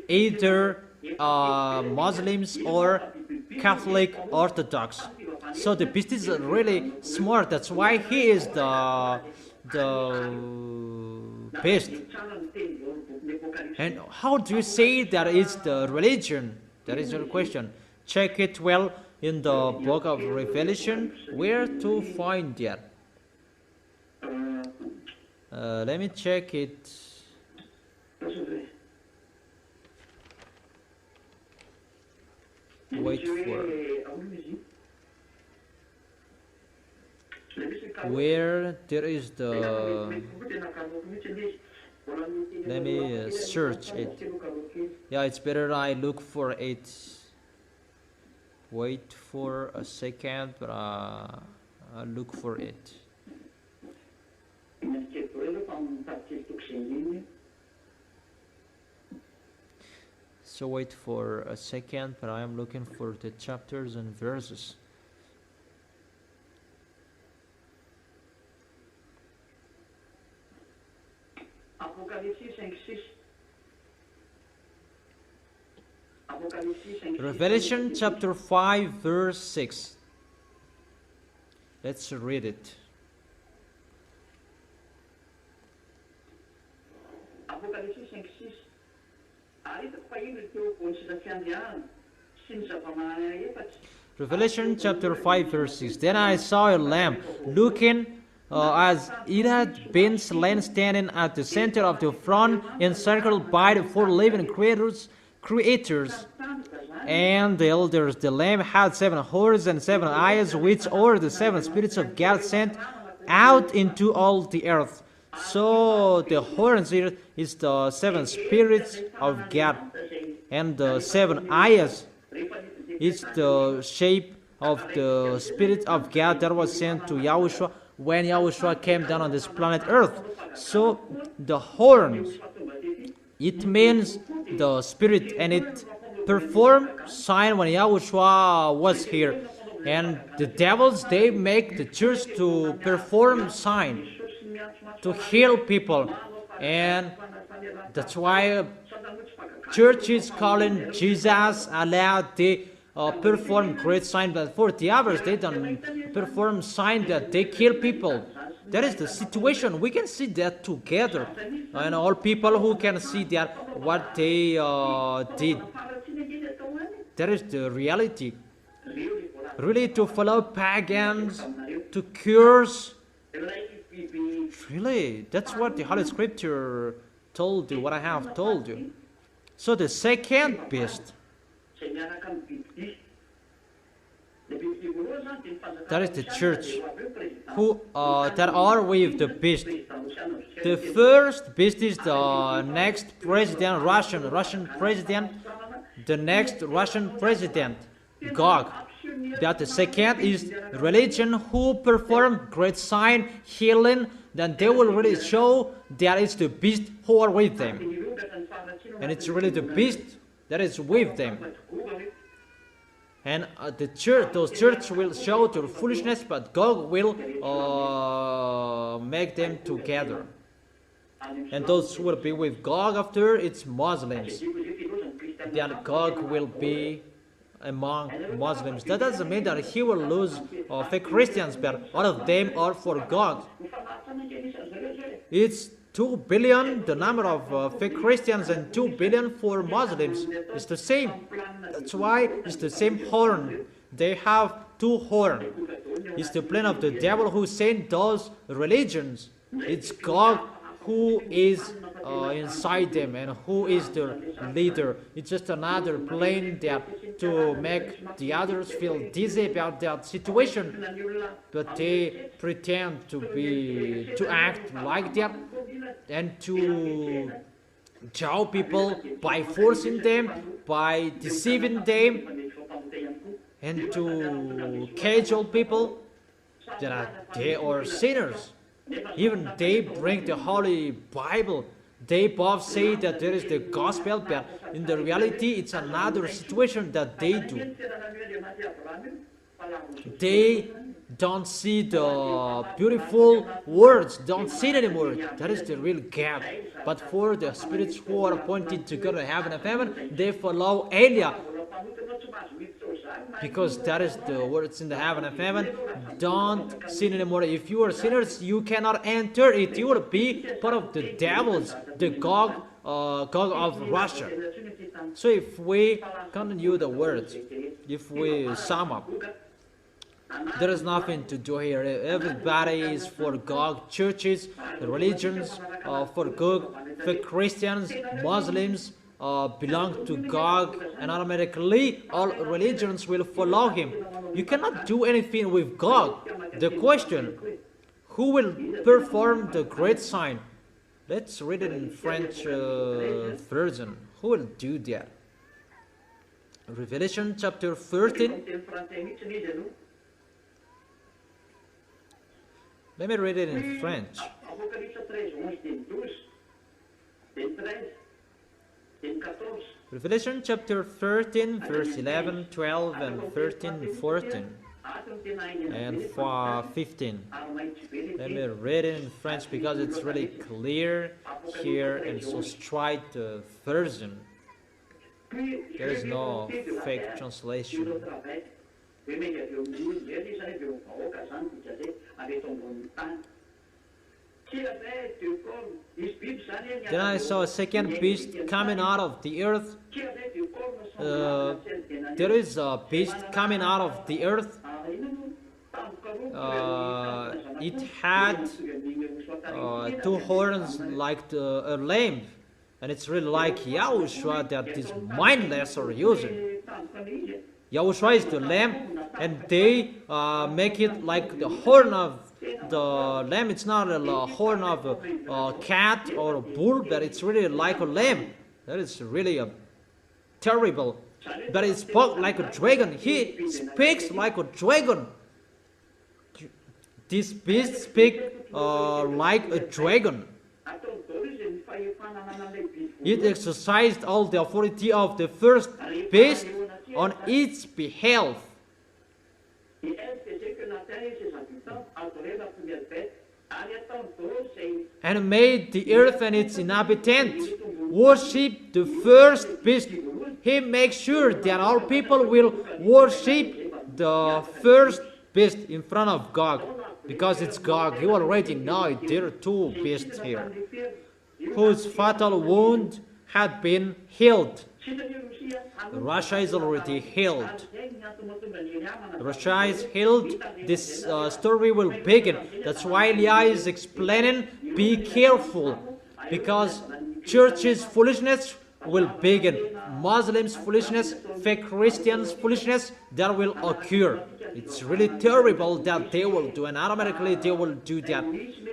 Either Muslims or Catholic Orthodox. So the beast is really smart. That's why he is the beast. And how do you say that is the religion? That is your question. Check it well in the book of Revelation. Where to find that? Let me check it. Wait for where there is the. Let me search it. Yeah, it's better I look for it. Wait for a second, but I'll look for it. So wait for a second, but I am looking for the chapters and verses. Revelation chapter 5 verse 6. Let's read it. Revelation chapter 5 verse 6. Then I saw a lamb looking as it had been slain, standing at the center of the throne, encircled by the four living creatures, and the elders. The lamb had 7 horns and 7 eyes, which are the 7 spirits of God sent out into all the earth. So the horns here is the 7 spirits of God, and the 7 eyes is the shape of the Spirit of God that was sent to Yahushua when Yahushua came down on this planet Earth. So the horns, it means the Spirit, and it performed sign when Yahushua was here. And the devils, they make the church to perform sign, to heal people. And that's why churches calling Jesus Allah, they perform great signs, but for the others, they don't perform signs that they kill people. That is the situation. We can see that together, and all people who can see that what they did. That is the reality. Really, to follow pagans, to curse. Really, that's what the Holy Scripture told you. What I have told you. So the second beast, that is the church, who that are with the beast. The first beast is the next president, Russian president, the next Russian president, Gog. That the second is religion, who perform great sign, healing. Then they will really show that it's the beast who are with them, and it's really the beast that is with them. And the church, those church will show their foolishness, but God will make them together. And those who will be with God after, it's Muslims. That God will be among Muslims. That doesn't mean that he will lose fake Christians, but all of them are for God. It's 2 billion, the number of fake Christians, and 2 billion for Muslims. It's the same. That's why it's the same horn. They have 2 horns. It's the plan of the devil who sent those religions. It's God who is inside them and who is the leader. It's just another plan that to make the others feel dizzy about that situation, but they pretend to act like that and to jaw people by forcing them, by deceiving them, and to cajole people that they are sinners. Even they bring the Holy Bible. They both say that there is the gospel, but in the reality, it's another situation that they do. They don't see the beautiful words, don't see it anymore. That is the real gap. But for the spirits who are appointed to go to heaven of heaven, they follow Elia. because that is the words in the heaven of heaven. Don't sin anymore. If you are sinners, you cannot enter it. You will be part of the devils, the Gog of Russia. So if we continue the words, if we sum up, there is nothing to do here. Everybody is for Gog. Churches, religions, for Gog. For Christians, Muslims belong to Gog, and automatically all religions will follow him. You cannot do anything with Gog. The question, who will perform the great sign? Let's read it in French version. Who will do that? Revelation chapter 13. Let me read it in French. Revelation chapter 13, verse 11, 12, and 13, 14, and 15. Let me read it in French because it's really clear here and so straight version. There is no fake translation. Then I saw a second beast coming out of the earth. There is a beast coming out of the earth. It had two horns like a lamb. And it's really like YAHOSHUA that is mindless or using. YAHOSHUA is the lamb, and they make it like the horn of the lamb. It's not a horn of a cat or a bull, but it's really like a lamb. That is really terrible. But it spoke like a dragon. He speaks like a dragon. This beast speaks like a dragon. It exercised all the authority of the first beast on its behalf. And made the earth and its inhabitants worship the first beast. He makes sure that all people will worship the first beast in front of Gog. Because it's Gog. You already know it. There are two beasts here, whose fatal wound had been healed. Russia is already healed. Russia is healed. This story will begin. That's why YAH is explaining, be careful, because churches' foolishness will begin. Muslims' foolishness, fake Christians' foolishness, that will occur. It's really terrible that they will do, and automatically they will do that.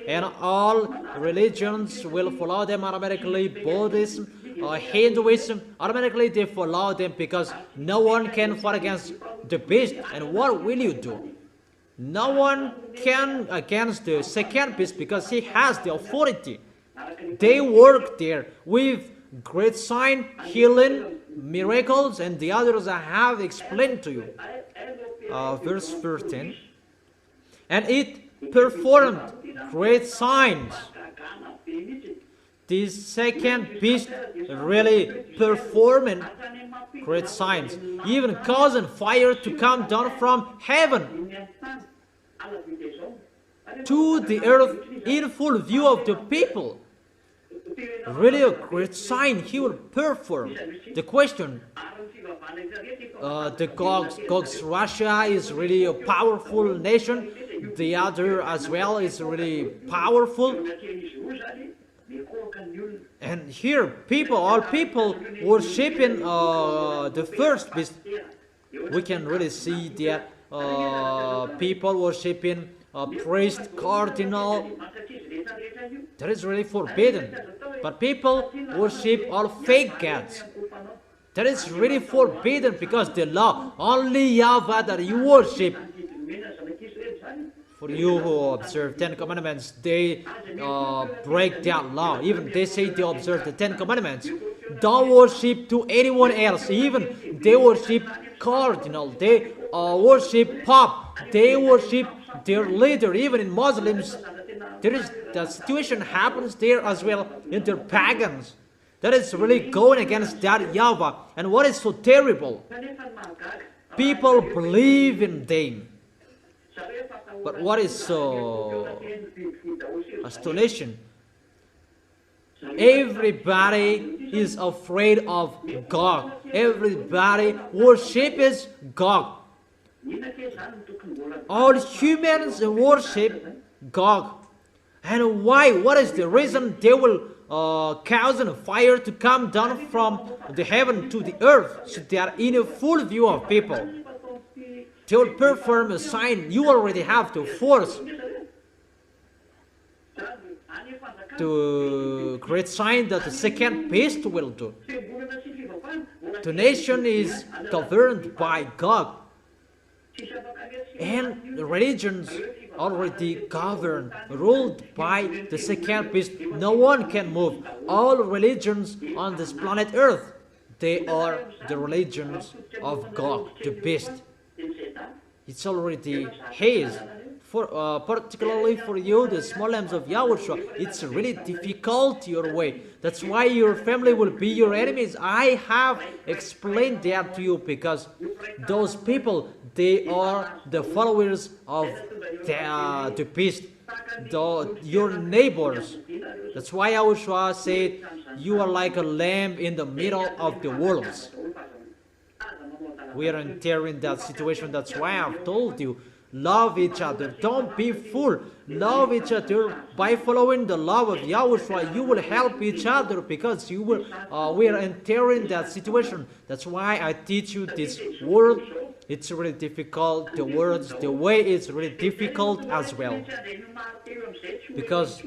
And all religions will follow them automatically. Buddhism, Hinduism, automatically they follow them, because no one can fight against the beast. And what will you do? No one can against the second beast, because he has the authority. They work there with great sign, healing, miracles, and the others I have explained to you. Verse 13. And it performed great signs. This second beast really performing great signs, even causing fire to come down from heaven to the earth in full view of the people. Really a great sign he will perform. The question, the Gog's Russia is really a powerful nation. The other as well is really powerful. And here, all people worshiping the first beast. We can really see that people worshiping a priest, cardinal. That is really forbidden. But people worship all fake gods. That is really forbidden, because the law, only YAHVAH that you worship. For you who observe 10 commandments, they break that law. Even they say they observe the 10 commandments. Don't worship to anyone else. Even they worship cardinal. They worship pope. They worship their leader. Even in Muslims, the situation happens there as well in their pagans. That is really going against that YAHVAH. And what is so terrible? People believe in them. But what is so astonishing? Everybody is afraid of God. Everybody worships God. All humans worship God. And why? What is the reason? They will cause a fire to come down from the heaven to the earth, so they are in a full view of people. They will perform a sign. You already have to force to create sign that the second beast will do. The nation is governed by God, and the religions already governed, ruled by the second beast. No one can move. All religions on this planet Earth, they are the religions of God, the beast. It's already his. Particularly for you, the small lambs of Yahushua, it's really difficult your way. That's why your family will be your enemies. I have explained that to you, because those people, they are the followers of the beast, your neighbors. That's why Yahushua said, you are like a lamb in the middle of the wolves. We are entering that situation. That's why I've told you, love each other. Don't be fool. Love each other. By following the love of Yahushua, you will help each other, because you will. We are entering that situation. That's why I teach you this word. It's really difficult. The words, the way is really difficult as well, because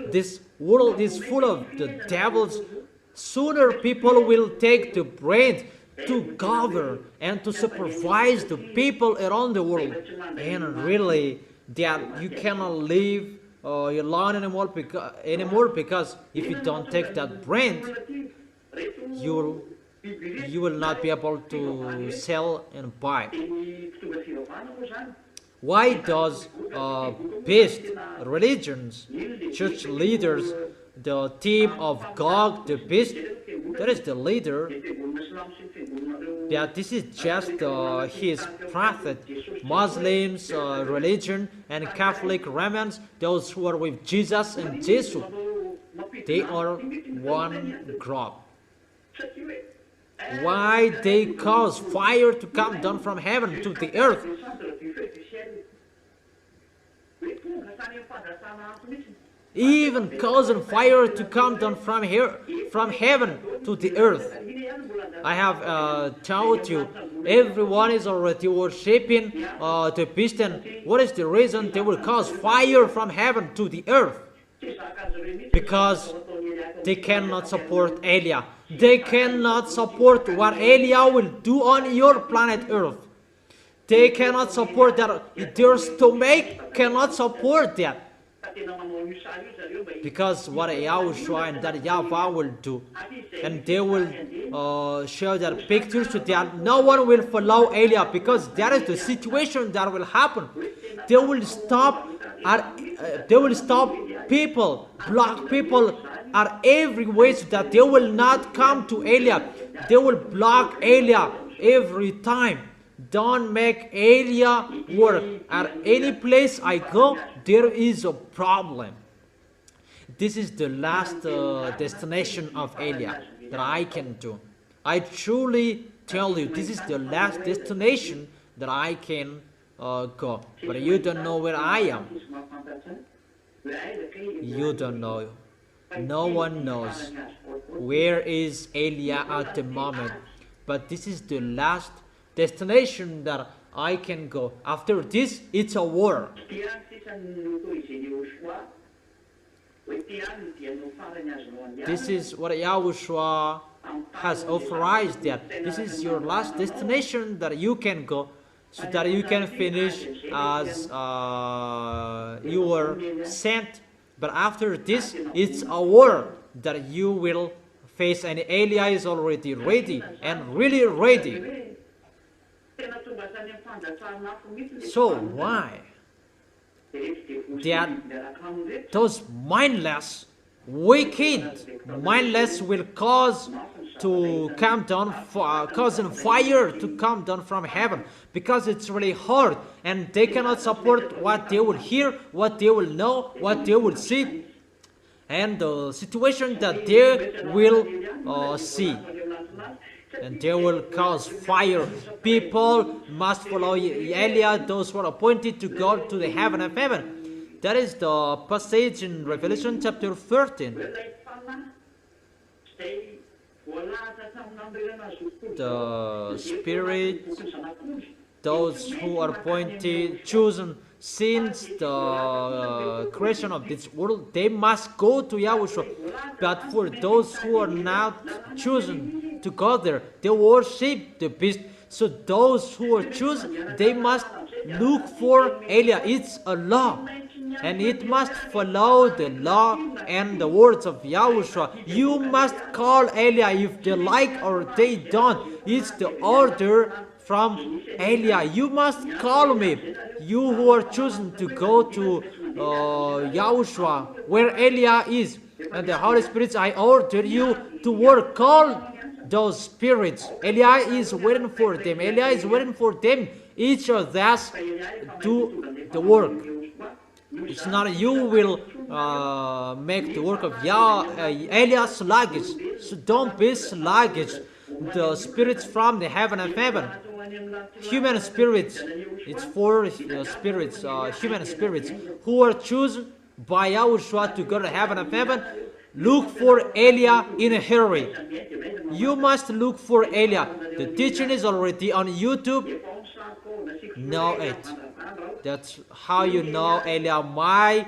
this world is full of the devils. Sooner people will take the brain to govern and to supervise the people around the world, and really that you cannot live alone anymore, because if you don't take that brand, you will not be able to sell and buy. Why does beast religions, church leaders, the team of God, the beast, that is the leader, that this is just his prophet. Muslims, religion, and Catholic Romans, those who are with Jesus and Jesus, they are one group. Why they cause fire to come down from heaven to the earth? Even causing fire to come down from heaven to the earth. I have told you, everyone is already worshipping the beast, and what is the reason? They will cause fire from heaven to the earth, because they cannot support Elia. They cannot support what Elia will do on your planet Earth. They cannot support that. Their stomach cannot support that. Because what YAHOSHUA and that YAHVAH will do, and they will show their pictures to that. No one will follow Elia, because that is the situation that will happen. They will stop people, block people at every way, so that they will not come to Elia. They will block Elia every time. Don't make Elia work. At any place I go, there is a problem. This is the last destination of Elia that I can do. I truly tell you, this is the last destination that I can go. But you don't know where I am. You don't know. No one knows where is Elia at the moment. But this is the last destination that I can go. After this, it's a war. This is what Yahushua has authorized, that this is your last destination that you can go, so that you can finish as you were sent. But after this, it's a war that you will face, and Elia is already ready, and really ready. So why that those mindless, wicked, mindless will cause to come down, causing fire to come down from heaven, because it's really hard and they cannot support what they will hear, what they will know, what they will see, and the situation that they will see. And they will cause fire. People must follow Eliah, those who are appointed to go to the heaven of heaven. That is the passage in Revelation chapter 13. The Spirit, those who are appointed, chosen since the creation of this world, they must go to Yahushua. But for those who are not chosen to go there, they worship the beast. So those who are chosen, they must look for Eliah. It's a law, and it must follow the law and the words of Yahushua. You must call Eliah if they like or they don't. It's the order from Eliah. You must call me, you who are chosen to go to Yahushua, where Eliah is. And the Holy Spirit, I order you to work. Call those spirits. Eliah is waiting for them. Eliah is waiting for them. Each of us do the work. It's not you will make the work of Eliah sluggish. So don't be sluggish. The spirits from the heaven of heaven, human spirits, it's for spirits, human spirits who are chosen by Yahushua to go to heaven of heaven. Look for Eliah in a hurry. You must look for Eliah. The teaching is already on YouTube. Know it. That's how you know Eliah. My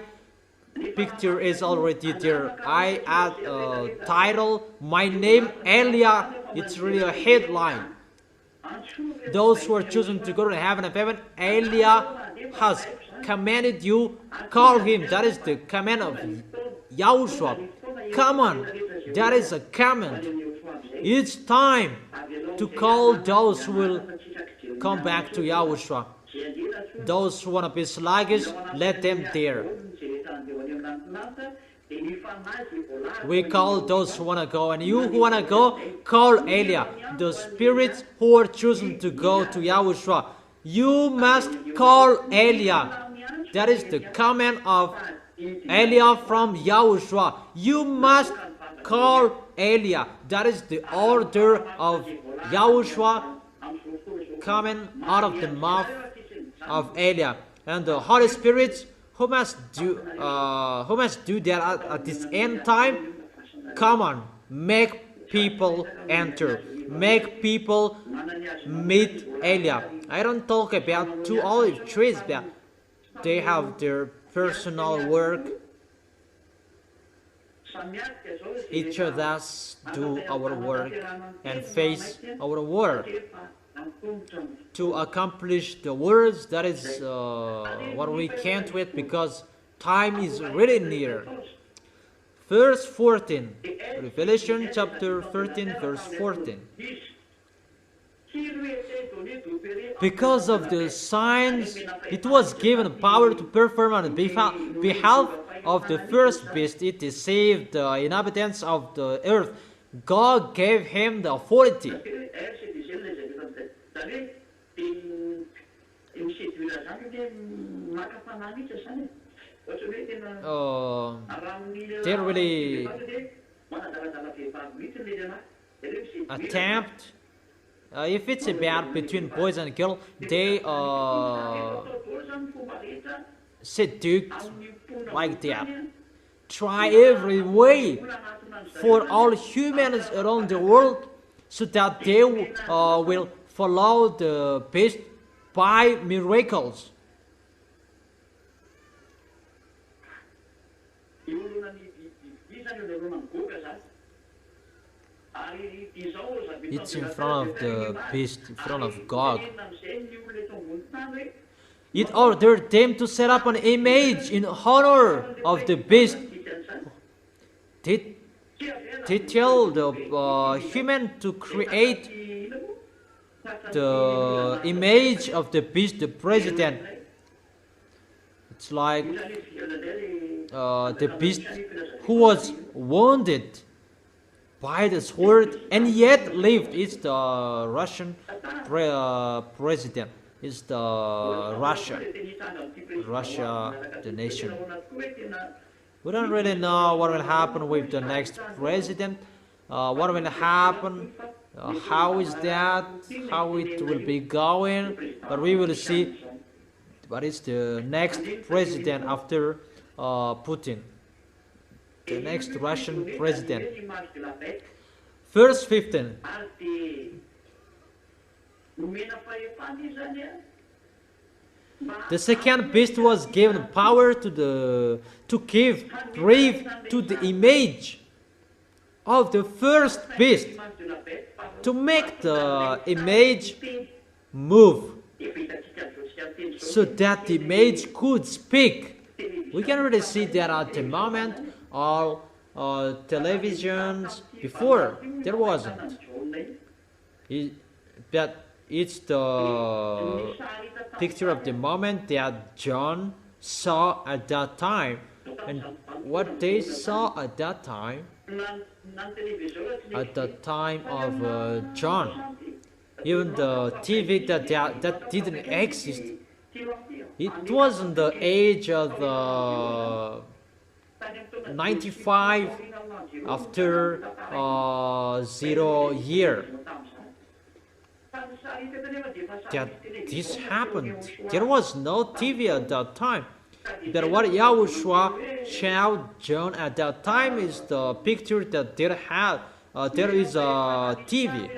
picture is already there. I add a title, my name Eliah. It's really a headline. Those who are chosen to go to heaven of heaven, Eliah has commanded you, call him. That is the command of Yahushua. Come on, that is a command. It's time to call those who will come back to Yahushua. Those who want to be sluggish, let them there. We call those who want to go, and you who want to go, call Eliah. The spirits who are chosen to go to Yahushua, you must call Eliah. That is the command of Eliah from Yahushua. You must call Eliah. That is the order of Yahushua coming out of the mouth of Eliah. And the Holy Spirit who must do that at this end time. Come on, make people enter, make people meet Eliah. I don't talk about two olive trees, but they have their personal work. Each of us do our work and face our work to accomplish the words. That is what we can't wait, because time is really near. Verse 14, Revelation chapter 13, verse 14. Because of the signs, it was given power to perform on behalf of the first beast. It deceived the inhabitants of the earth. God gave him the authority. They really attempt, if it's about between boys and girls, they seduced like that. Try every way for all humans around the world so that they will follow the beast by miracles. It's in front of the beast, in front of God. It ordered them to set up an image in honor of the beast. They tell the human to create the image of the beast, the president. It's like the beast who was wounded by the sword, and yet lived. It's the Russian president. It's the Russia, the nation. We don't really know what will happen with the next president. What will happen? How is that? How it will be going? But we will see. What is the next president after Putin? The next Russian president. Verse 15. The second beast was given power to give breath to the image of the first beast, to make the image move, so that the image could speak. We can really see that at the moment, all televisions before there wasn't. But it's the picture of the moment that John saw at that time, and what they saw at that time of John. Even the TV that didn't exist. It wasn't the age of the 95 after 0 year that this happened. There was no TV at that time. But what YAHOSHUA showed John at that time is the picture that there is a TV.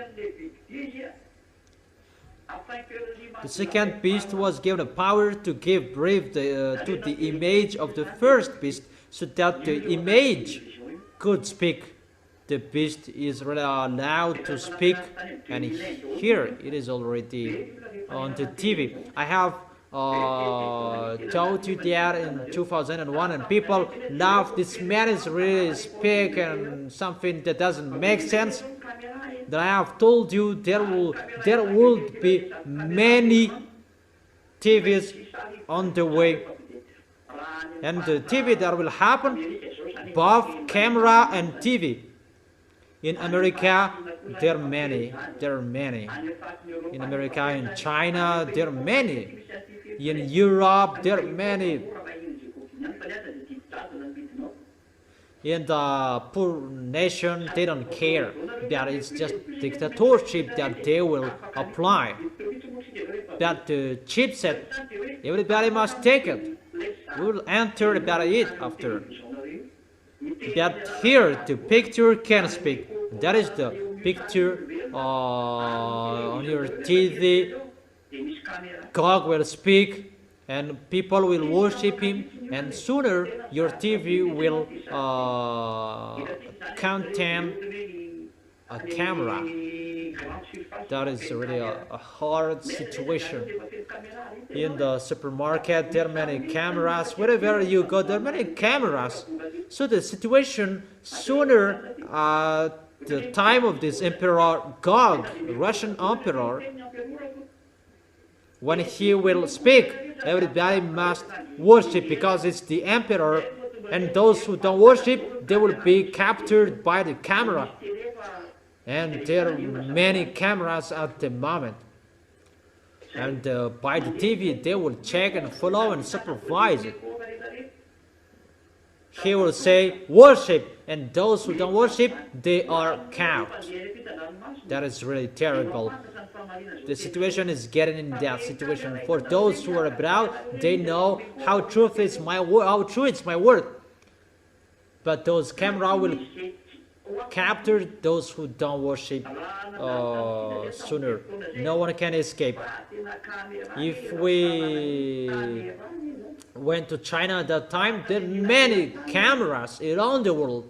The second beast was given power to give breath to the image of the first beast, so that the image could speak. The beast is really allowed to speak, and here it is already on the TV. I have told you that in 2001, and people laugh. This man is really speak and something that doesn't make sense. That I have told you there will be many TVs on the way, and the TV that will happen, both camera and TV. In America, there are many. In America, in China, there are many. In Europe, there are many. In the poor nation, they don't care. That it's just dictatorship that they will apply. That the chipset, everybody must take it. We will enter about it after. That here the picture can speak. That is the picture on your TV. God will speak, and people will worship Him, and sooner your TV will contain a camera. That is really a hard situation. In the supermarket, there are many cameras. Wherever you go, there are many cameras. So the situation sooner, the time of this Emperor Gog, Russian Emperor, when he will speak, everybody must worship because it's the Emperor, and those who don't worship, they will be captured by the camera. And there are many cameras at the moment. And by the TV, they will check and follow and supervise it. He will say, worship, and those who don't worship, they are caught. That is really terrible. The situation is getting in that situation. For those who are abroad, they know how true is my word, how true is my word. But those camera will capture those who don't worship sooner. No one can escape. If we went to China at that time, there are many cameras around the world.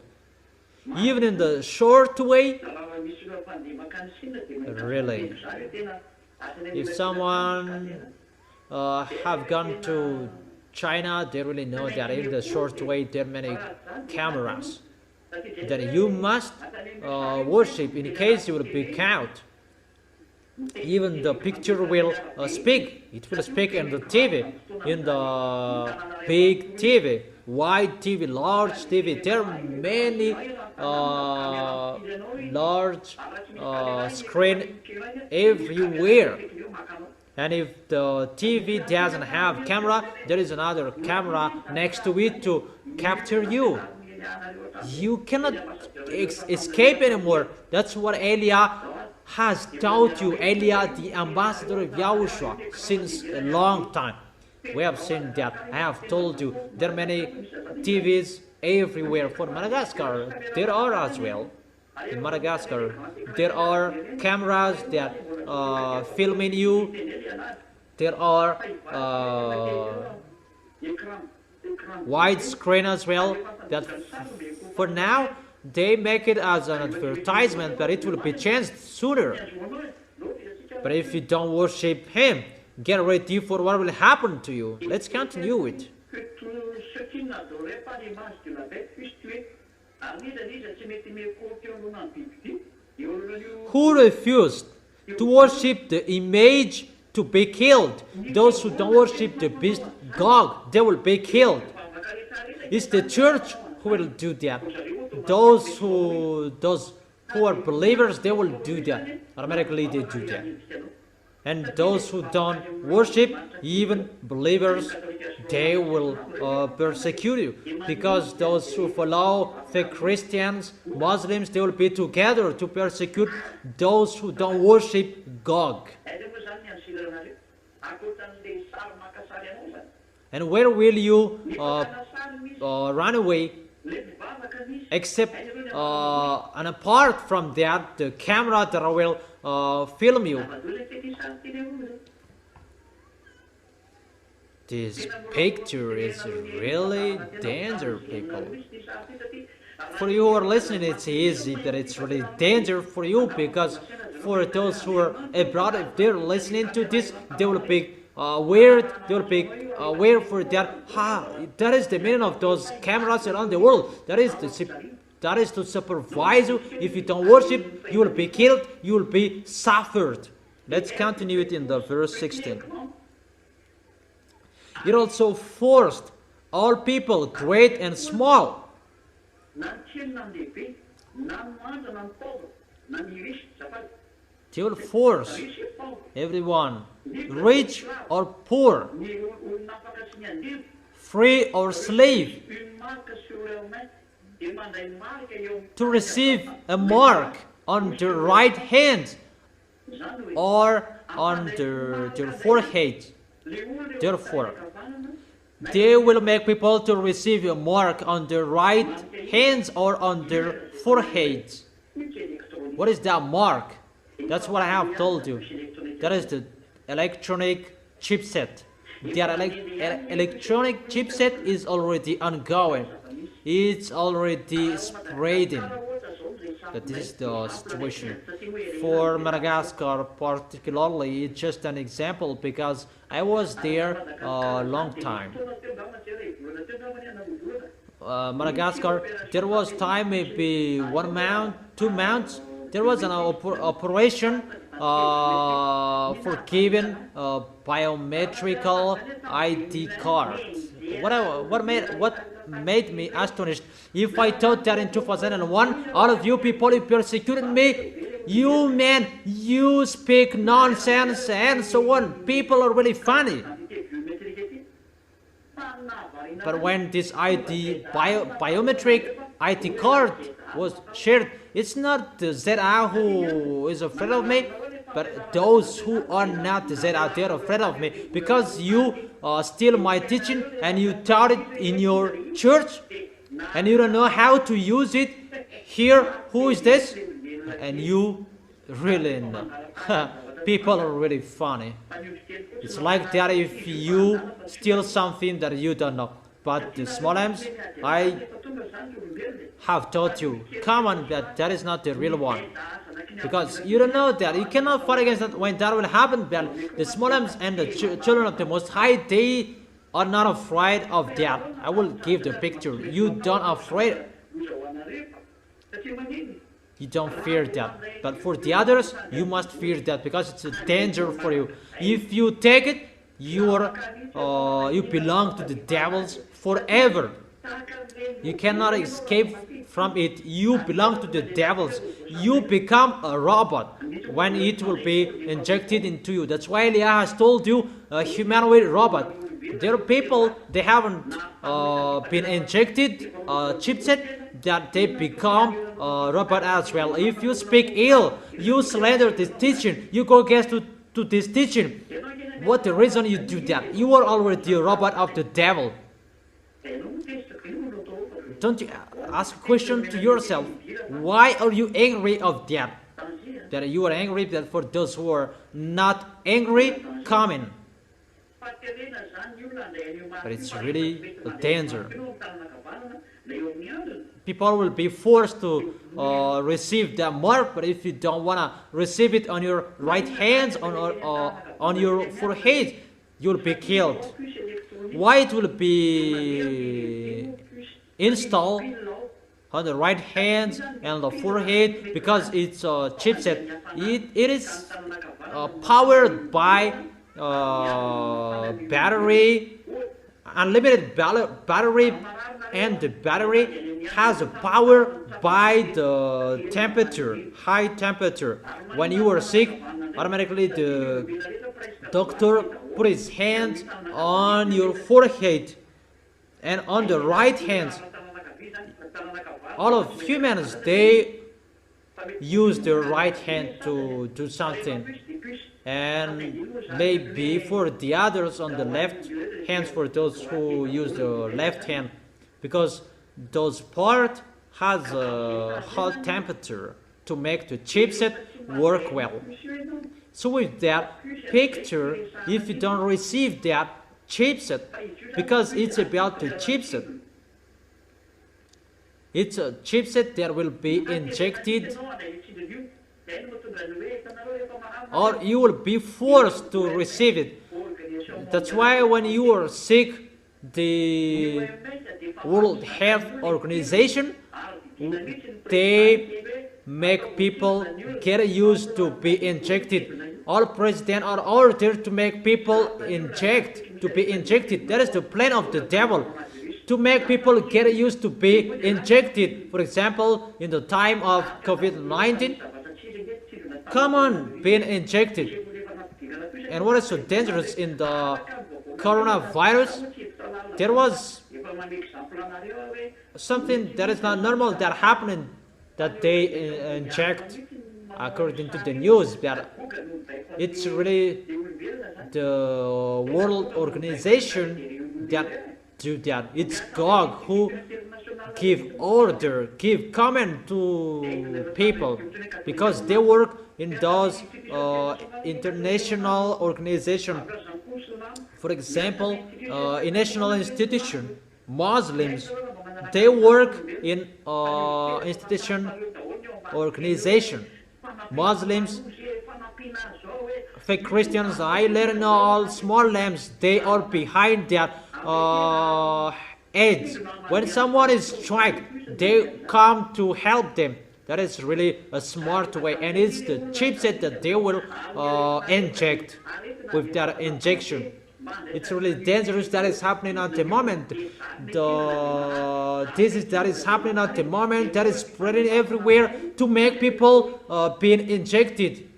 Even in the short way, really. If someone have gone to China, they really know that in the short way there are many cameras that you must worship in case you will be caught. Even the picture will speak. It will speak in the TV, in the big TV. wide TV, large TV. There are many large screen everywhere. And if the TV doesn't have camera, there is another camera next to it to capture you. You cannot escape anymore. That's what Elia has taught you. Elia, the ambassador of Yahushua, since a long time. We have seen that. I have told you there are many TVs everywhere. For Madagascar, there are as well. In Madagascar, there are cameras that filming you. There are wide screen as well. That for now they make it as an advertisement, but it will be changed sooner. But if you don't worship Him, get ready for what will happen to you. Let's continue it. Who refused to worship the image to be killed? Those who don't worship the beast God, they will be killed. It's the church who will do that. Those who are believers, they will do that. Automatically they do that. And those who don't worship, even believers, they will persecute you. Because those who follow the Christians, Muslims, they will be together to persecute those who don't worship God. And where will you run away? Except and apart from that, the camera that will film you. This picture is really dangerous, people. For you who are listening, it's easy, but it's really dangerous for you, because for those who are abroad, if they're listening to this, they will be weird. They will be aware for that. That is the meaning of those cameras around the world. That is to supervise you. If you don't worship, you will be killed. You will be suffered. Let's continue it in the verse 16. It also forced all people, great and small. They will force everyone, rich or poor, free or slave, to receive a mark on their right hand or on their forehead. Therefore, they will make people to receive a mark on their right hands or on their foreheads. What is that mark? That's what I have told you. That is the electronic chipset. That electronic chipset is already ongoing. It's already spreading. That is the situation. For Madagascar particularly, it's just an example because I was there a long time. Madagascar, there was time, maybe 1 month, 2 months, there was an operation for giving a biometrical ID card. What made me astonished? If I thought that in 2001, all of you people who persecuted me, you men, you speak nonsense and so on. People are really funny. But when this biometric ID card was shared, it's not the ZA who is afraid of me, but those who are not the ZA, they are afraid of me, because you steal my teaching and you taught it in your church and you don't know how to use it. Here, who is this? And you really know. People are really funny. It's like that if you steal something that you don't know. But the small M's, I have taught you, come on, that is not the real one. Because you don't know that. You cannot fight against that when that will happen. But the small M's and the children of the Most High, they are not afraid of that. I will give the picture. You don't afraid. You don't fear that. But for the others, you must fear that because it's a danger for you. If you take it, you belong to the devils forever. You cannot escape from it. You belong to the devils. You become a robot when it will be injected into you. That's why YAH has told you a humanoid robot. There are people, they haven't been injected chipset, that they become a robot as well. If you speak ill, you slander this teaching, you go against to this teaching. What the reason you do that? You are already a robot of the devil. Don't you ask a question to yourself? Why are you angry of that? That you are angry, that for those who are not angry, comment. But it's really a danger. People will be forced to receive that mark, but if you don't want to receive it on your right hand, on your forehead, you'll be killed. Why it will be installed on the right hand and the forehead? Because it's a chipset. It is powered by battery, unlimited battery, and the battery has a power by the temperature, high temperature. When you are sick, automatically the doctor put his hand on your forehead and on the right hand. All of humans, they use their right hand to do something, and maybe for the others on the left hands, for those who use the left hand, because those part has a hot temperature to make the chipset work well. So with that picture, if you don't receive that chipset, because it's about the chipset, it's a chipset that will be injected, or you will be forced to receive it. That's why when you are sick, the World Health Organization, they make people get used to be injected. All presidents are ordered to make people to be injected. That is the plan of the devil, to make people get used to be injected. For example, in the time of COVID-19, come on, being injected. And what is so dangerous in the coronavirus? There was something that is not normal that happened, that they inject, according to the news, that it's really the World Organization that do that. It's God who give order, give command to people, because they work in those international organizations. For example, in national institution, Muslims, they work in institution organization. Muslims, fake Christians, I learn all small lambs, they are behind that aids. When someone is struck, they come to help them. That is really a smart way, and it's the chipset that they will inject with that injection. It's really dangerous that is happening at the moment. That is happening at the moment, that is spreading everywhere to make people being injected,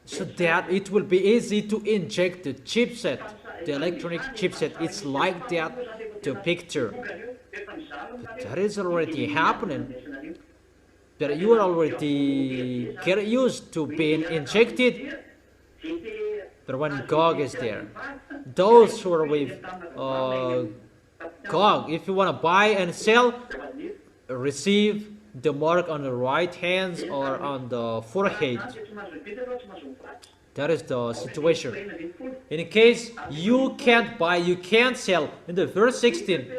so that it will be easy to inject the chipset, the electronic chipset. It's like that, the picture. But that is already happening. That you are already get used to being injected. But when Gog is there, those who are with Gog, if you want to buy and sell, receive the mark on the right hand or on the forehead. That is the situation. In case you can't buy, you can't sell, in the verse 17,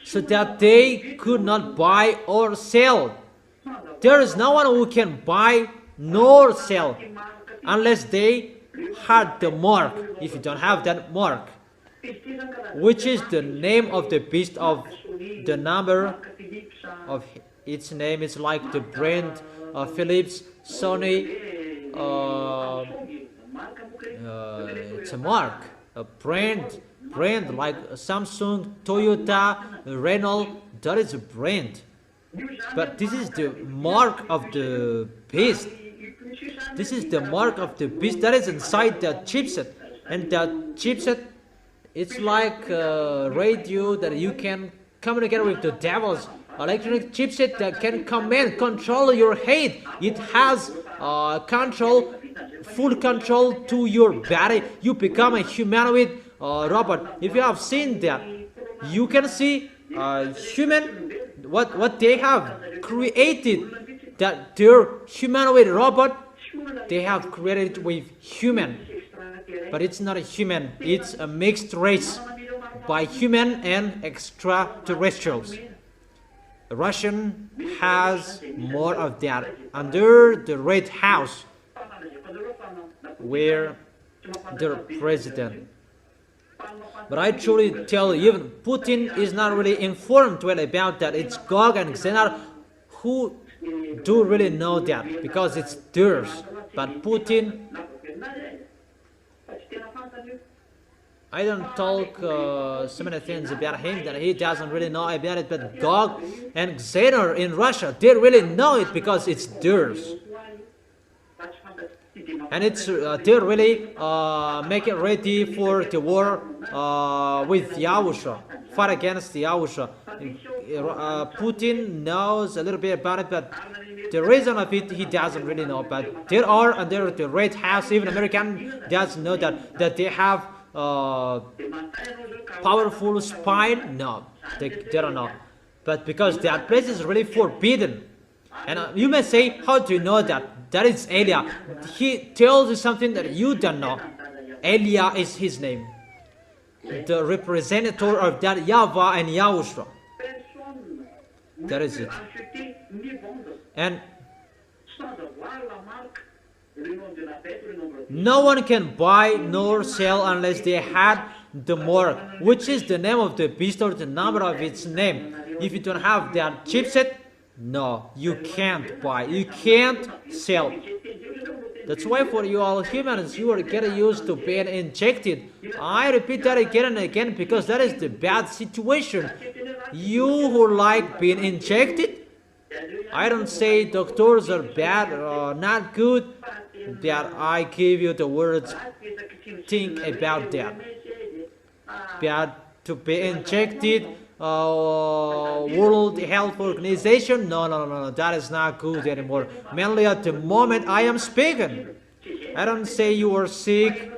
so that they could not buy or sell. There is no one who can buy nor sell unless they had the mark. If you don't have that mark, which is the name of the beast, of the number of its name, is like the brand Philips, Sony, it's a mark, a brand brand like Samsung, Toyota, Renault. That is a brand. But this is the mark of the beast. This is the mark of the beast that is inside the chipset. And the chipset, it's like a radio that you can communicate with the devil's electronic chipset that can control your head. It has full control to your body. You become a humanoid robot. If you have seen that, you can see human, what they have created, that their humanoid robot, they have created with human. But it's not a human, it's a mixed race by human and extraterrestrials. Russian has more of that under the Red House, where the president. But I truly tell you, even Putin is not really informed well about that. It's Gog and Xenar who do really know that, because it's theirs. But Putin, I don't talk so many things about him that he doesn't really know about it. But Gog and Xenar in Russia, they really know it because it's theirs. And it's they're really making ready for the war with YAHOSHUA, fight against YAHOSHUA. Putin knows a little bit about it, but the reason of it he doesn't really know. But there are under the Red House, even American doesn't know that they have powerful spy. No, they don't know. But because that place is really forbidden. And you may say, how do you know that? That is Elia. He tells you something that you don't know. Elia is his name. The representative of that YAHVAH and YAHOSHUA. That is it. And no one can buy nor sell unless they had the mark, which is the name of the beast or the number of its name. If you don't have that chipset, no, you can't buy, you can't sell. That's why for you all humans, you are getting used to being injected. I repeat that again and again because that is the bad situation. You who like being injected, I don't say doctors are bad or not good, that I give you the words, think about that. Bad to be injected, World Health Organization, no, that is not good anymore. Mainly at the moment I am speaking. I don't say you are sick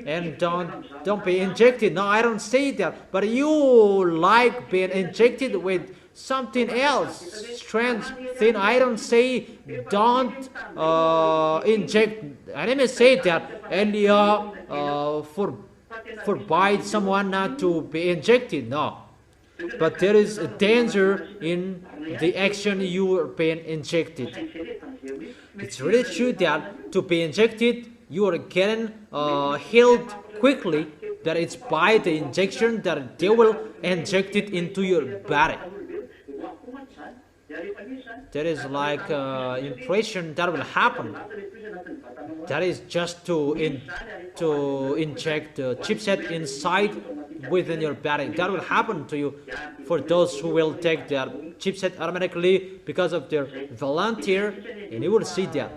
and don't be injected. No, I don't say that. But you like being injected with something else, strange thing. I don't say don't inject. I didn't say that earlier forbid someone not to be injected. No. But there is a danger in the action you are being injected. It's really true that to be injected, you are getting healed quickly. That it's by the injection that they will inject it into your body. That is like impression that will happen. That is just to inject the chipset inside within your body. That will happen to you for those who will take their chipset automatically because of their volunteer, and you will see that.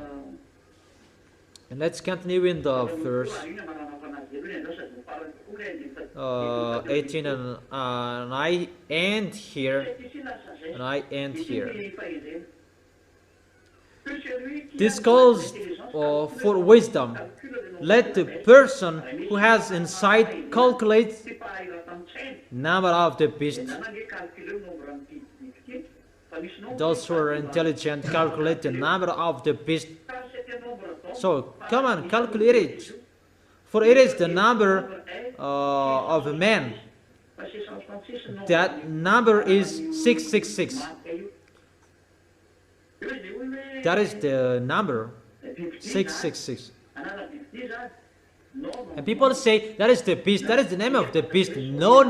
And let's continue in the verse 18, and I end here. This calls for wisdom. Let the person who has insight calculate number of the beast. Those who are intelligent calculate the number of the beast. So come on, calculate it. For it is the number of a man. That number is 666. That is the number 666. And people say that is the beast, that is the name of the beast. No.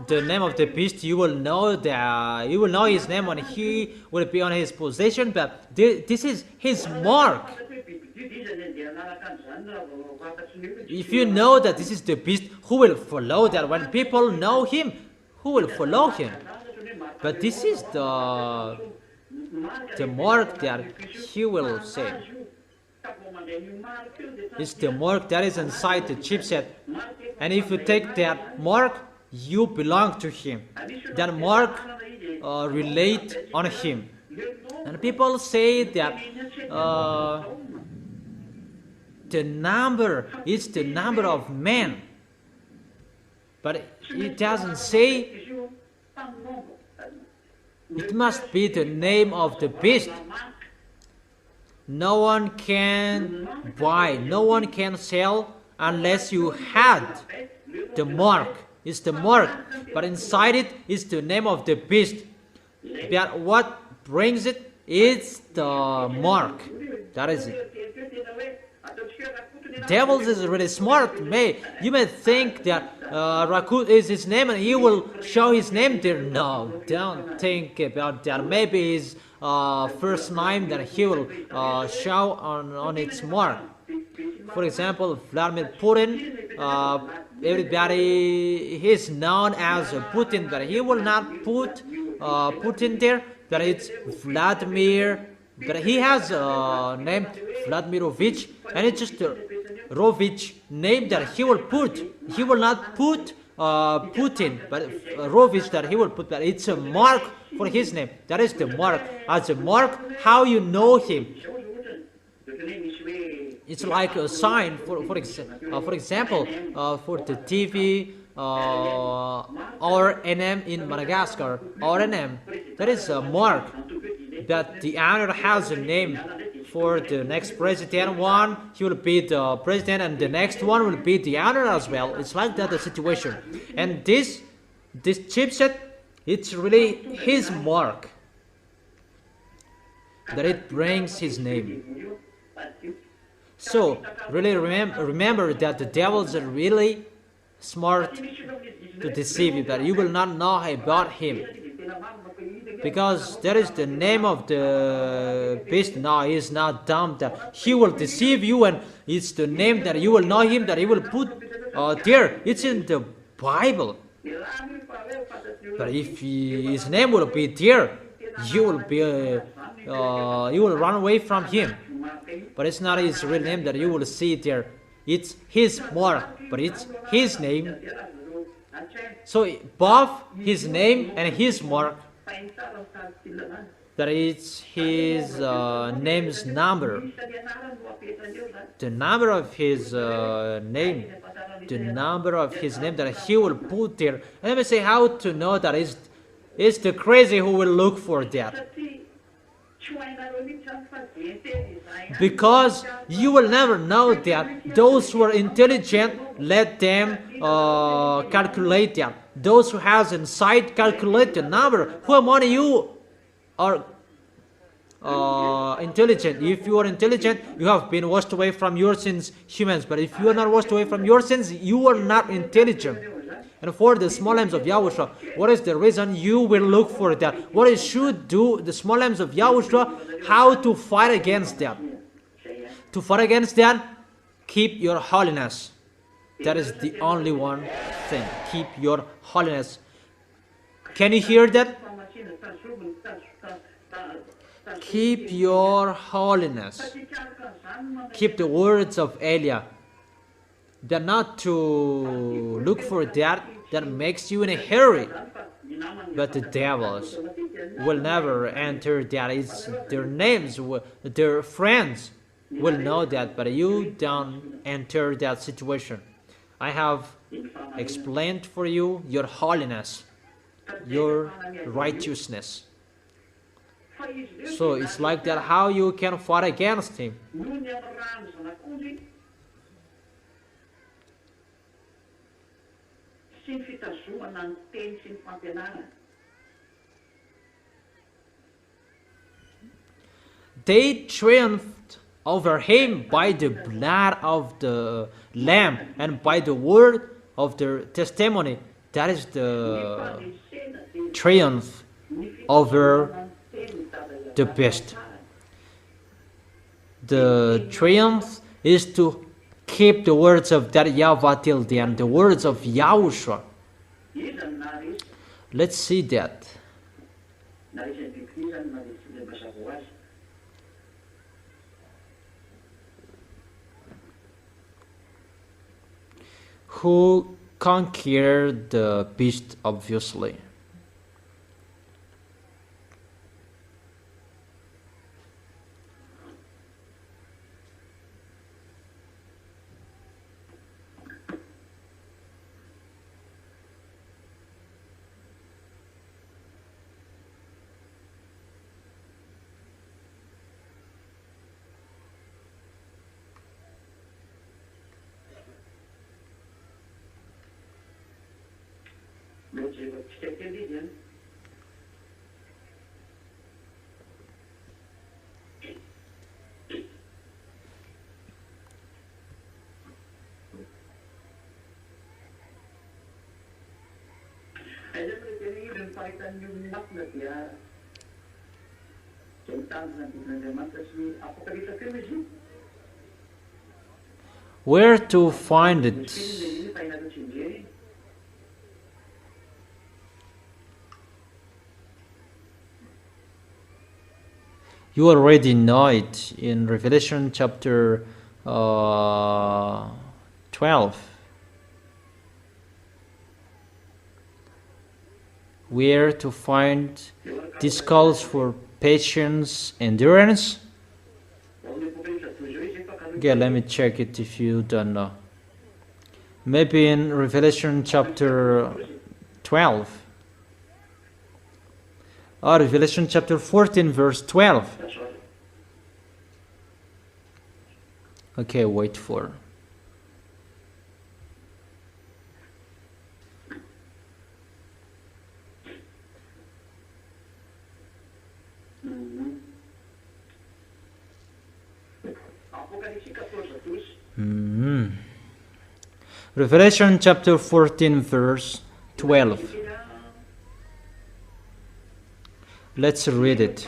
The name of the beast, you will know his name when he will be on his possession, but this is his mark. If you know that this is the beast, who will follow that? When people know him, who will follow him? But this is the mark that he will say. It's the mark that is inside the chipset. And if you take that mark, you belong to him. That mark relate on him. And people say that the number is the number of men. But it doesn't say it must be the name of the beast. No one can buy, no one can sell unless you had the mark. It's the mark, but inside it is the name of the beast. But what brings it is the mark. That is it. Devils is really smart. You may think that Rakut is his name and he will show his name there. No, don't think about that. Maybe his first name that he will show on its mark. For example, Vladimir Putin, everybody is known as Putin, but he will not put Putin there, but it's Vladimir, but he has a name Vladimirovich, and it's just a Rovich name that he will put. He will not put Putin, but Rovich that he will put, but it's a mark for his name. That is the mark. As a mark, how you know him. It's like a sign for example, for the TV, RNM in Madagascar, RNM, that is a mark that the owner has a name. For the next president one, he will be the president, and the next one will be the owner as well. It's like that the situation. And this chipset, it's really his mark, that it brings his name. So really remember that the devils are really smart to deceive you, that you will not know about him. Because that is the name of the beast. No, he is not dumb. That he will deceive you, and it's the name that you will know him, that he will put there. It's in the Bible. But if his name will be there, you will run away from him. But it's not his real name that you will see there. It's his mark, but it's his name. So both his name and his mark, that is his name's number. The number of his name. The number of his name that he will put there. And let me say how to know that it's the crazy who will look for that. Because you will never know that. Those who are intelligent, let them calculate that. Those who has insight, calculate the number. Who among you are intelligent? If you are intelligent, you have been washed away from your sins, humans. But if you are not washed away from your sins, you are not intelligent. And for the small lambs of YAHOSHUA, what is the reason you will look for that? What it should do, the small lambs of YAHOSHUA, how to fight against that? To fight against that, keep your holiness. That is the only one thing. Keep your holiness. Can you hear that? Keep your holiness. Keep the words of Elia. They're not to look for that makes you in a hurry. But the devils will never enter that. It's their names, their friends will know that, but you don't enter that situation. I have explained for you your holiness, your righteousness. So it's like that how you can fight against him. They triumphed over him by the blood of the Lamb and by the word of their testimony. That is the triumph over the beast. the triumph is to keep the words of that YAHVAH till the end, the words of YAHOSHUA. Let's see that. Who conquered the beast, obviously. Where to find it? You already know it in Revelation chapter 12. Where to find this calls for patience, endurance. Okay, let me check it if you don't know. Maybe in Revelation chapter 12. Or Revelation chapter 14 verse 12. Okay, wait for. Revelation chapter 14 verse 12. Let's read it.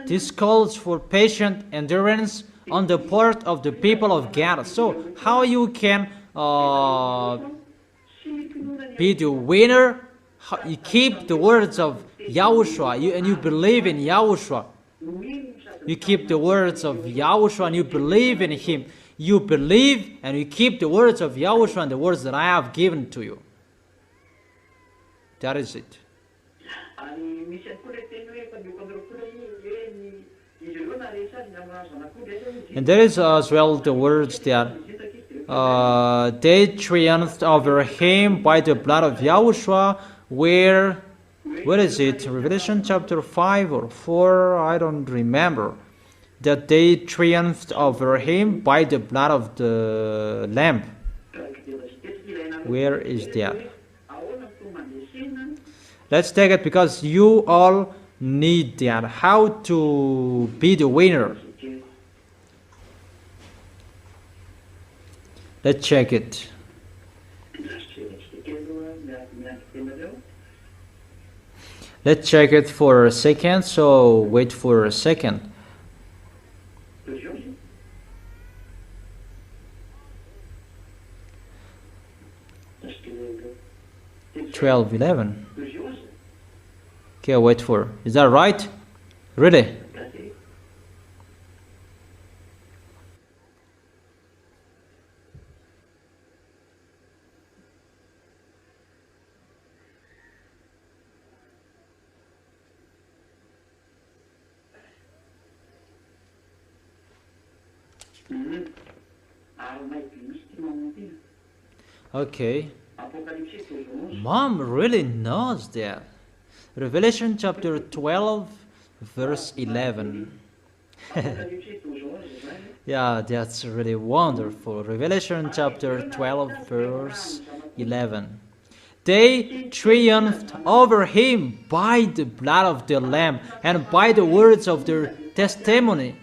This calls for patient endurance on the part of the people of God. So how you can be the winner? How you keep the words of YAHOSHUA and you believe in YAHOSHUA. You keep the words of YAHOSHUA and you believe in Him. You believe and you keep the words of YAHOSHUA and the words that I have given to you. That is it. And there is as well the words that they triumphed over him by the blood of YAHOSHUA. Where is it? Revelation chapter 5 or 4? I don't remember. That they triumphed over him by the blood of the Lamb. Where is that? Let's take it because you all need that. How to be the winner. Let's check it. Let's check it for a second. So wait for a second. 12:11. Okay, wait for. Is that right? Really? Okay. Mom really knows that. Revelation chapter 12, verse 11. Yeah, that's really wonderful. Revelation chapter 12, verse 11. They triumphed over him by the blood of the Lamb and by the words of their testimony.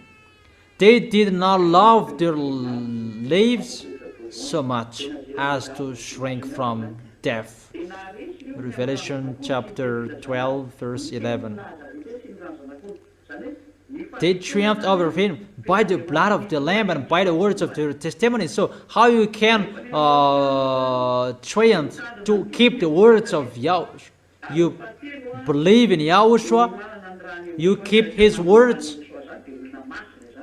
They did not love their lives so much as to shrink from deaf. Revelation chapter 12, verse 11. They triumphed over him by the blood of the Lamb and by the words of their testimony. So how you can triumph to keep the words of Yahushua? You believe in Yahushua, you keep his words,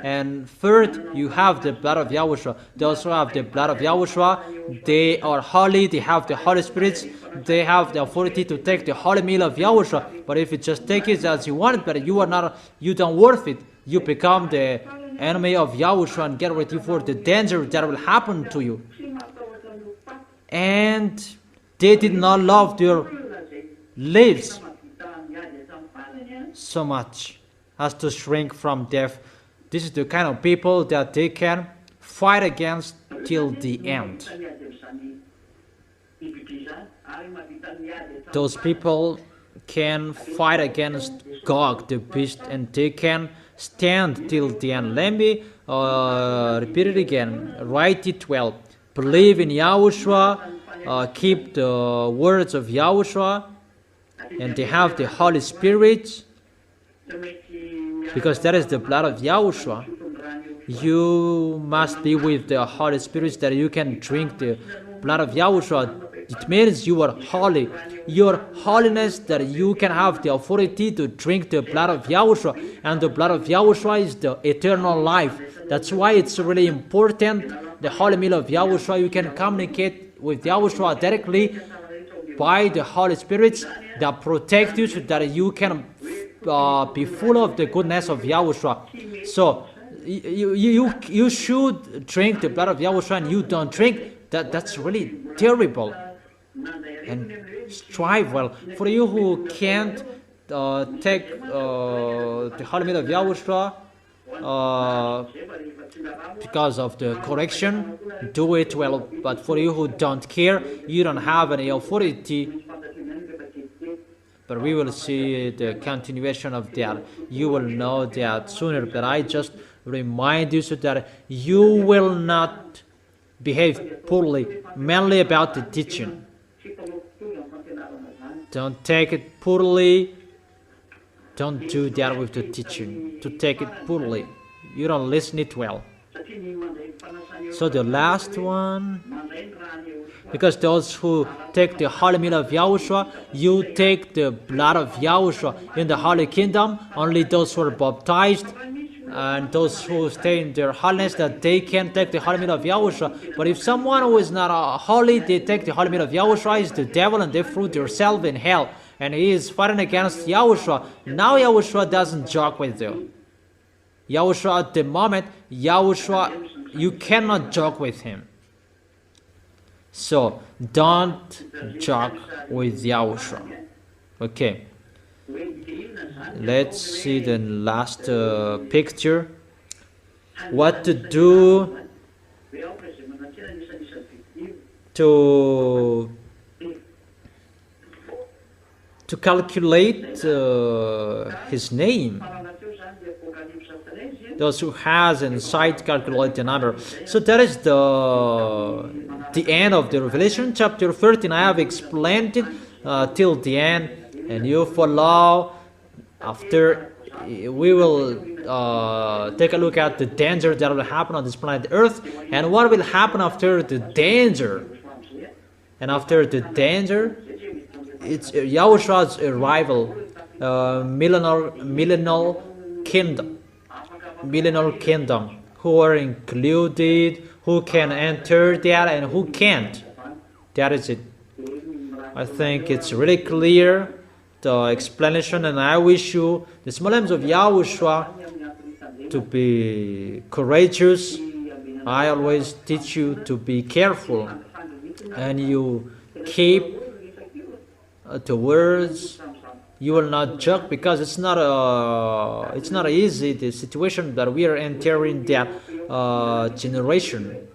and third, you have the blood of Yahushua. Those who have the blood of Yahushua, they are holy, they have the Holy Spirit, they have the authority to take the holy meal of Yahushua. But if you just take it as you want it, but you don't worth it, you become the enemy of Yahushua and get ready for the danger that will happen to you. And they did not love their lives so much as to shrink from death. This is the kind of people that they can fight against till the end. Those people can fight against Gog, the beast, and they can stand till the end. Let me repeat it again. Write it well. Believe in Yahushua, keep the words of Yahushua, and they have the Holy Spirit, because that is the blood of Yahushua. You must be with the Holy Spirit that you can drink the blood of Yahushua. It means you are holy. Your holiness that you can have the authority to drink the blood of Yahushua. And the blood of Yahushua is the eternal life. That's why it's really important. The holy meal of Yahushua, you can communicate with Yahushua directly by the Holy Spirit that protect you so that you can be full of the goodness of Yahushua. So you should drink the blood of Yahushua and you don't drink. That's really terrible. And strive well. For you who can't take the holy meal of Yahushua because of the correction, do it well. But for you who don't care, you don't have any authority. But we will see the continuation of that. You will know that sooner. But I just remind you so that you will not behave poorly, mainly about the teaching. Don't take it poorly. Don't do that with the teaching. To take it poorly, you don't listen it well. So the last one, because those who take the holy meal of Yahushua, you take the blood of Yahushua. In the holy kingdom, only those who are baptized and those who stay in their holiness, that they can take the holy meal of Yahushua. But if someone who is not holy, they take the holy meal of Yahushua, is the devil, and they throw themselves in hell. And he is fighting against Yahushua. Now Yahushua doesn't joke with you. Yahushua, at the moment, Yahushua, you cannot joke with him. So don't joke with Yahushua. Okay. Let's see the last picture. What to do to calculate his name. Those who has insight calculate the number. So that is the end of the Revelation chapter 13. I have explained it till the end, and you follow. After we will take a look at the danger that will happen on this planet Earth, and what will happen after the danger. And after the danger, it's Yahushua's arrival, millennial kingdom, who are included, who can enter that and who can't. That is it. I think it's really clear, the explanation, and I wish you, the small names of Yahushua, to be courageous. I always teach you to be careful, and you keep the words. You will not joke, because it's not easy, the situation that we are entering, that generation.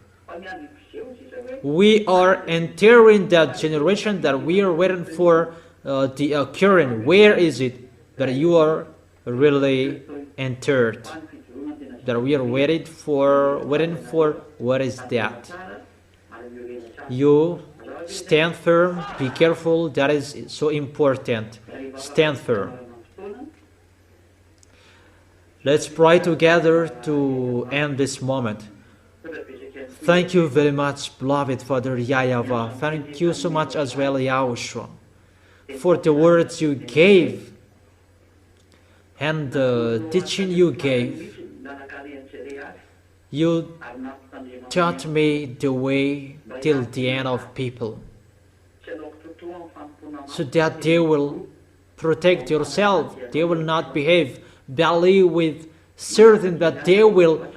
We are entering that generation that we are waiting for the occurring. Where is it that you are really entered? That we are waiting for. What is that? You Stand firm, be careful, that is so important. Stand firm. Let's pray together to end this moment. Thank you very much, beloved Father YAHVAH. Thank you so much as well, YAHOSHUA, for the words you gave and the teaching you gave. You taught me the way till the end of people, so that they will protect yourself, they will not behave badly with certain, but they will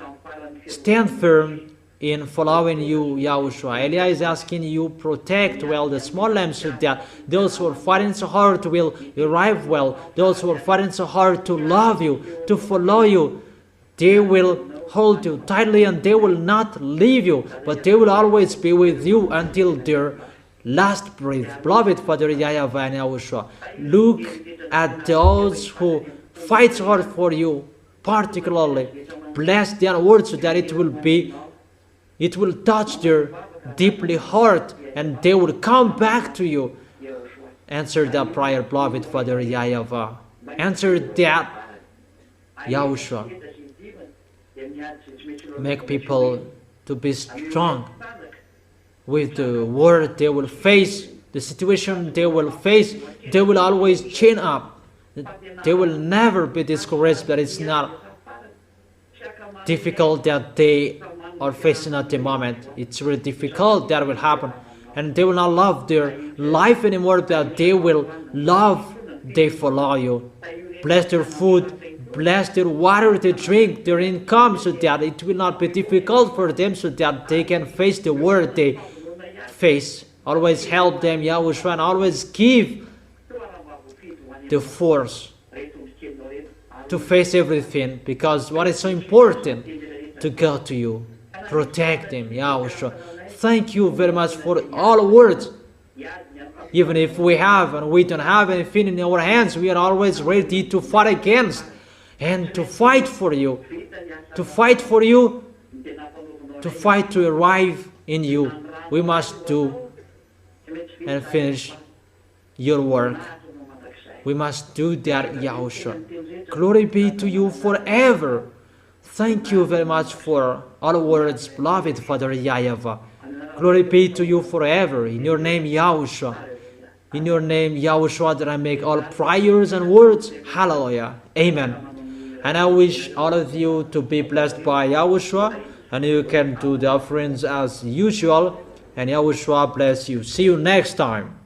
stand firm in following you, YAHOSHUA. Elia is asking you protect well the small lambs, so that those who are fighting so hard will arrive well. Those who are fighting so hard to love you, to follow you, they will hold you tightly and they will not leave you, but they will always be with you until their last breath. Beloved Father YAHVAH and YAHOSHUA, look at those who fight hard for you, particularly. Bless their words so that it will touch their deeply heart and they will come back to you. Answer that prayer, beloved Father YAHVAH. Answer that, YAHOSHUA. Make people to be strong with the word they will face, the situation they will face. They will always chin up. They will never be discouraged, but it's not difficult that they are facing at the moment. It's really difficult that will happen. And they will not love their life anymore, but they will love, they follow you. Bless their food, bless their water they drink, their income, so that it will not be difficult for them, so that they can face the world they face. Always help them, YAHOSHUA, and always give the force to face everything, because what is so important to go to you. Protect them, YAHOSHUA. Thank you very much for all words. Even if we have and we don't have anything in our hands, we are always ready to fight against and to fight for you. To fight for you, to fight to arrive in you. We must do and finish your work. We must do that, YAHOSHUA. Glory be to you forever. Thank you very much for all words, beloved Father YAHVAH. Glory be to you forever. In your name, YAHOSHUA. In your name, YAHOSHUA, that I make all prayers and words. Hallelujah. Amen. And I wish all of you to be blessed by YAHOSHUA. And you can do the offerings as usual. And YAHOSHUA bless you. See you next time.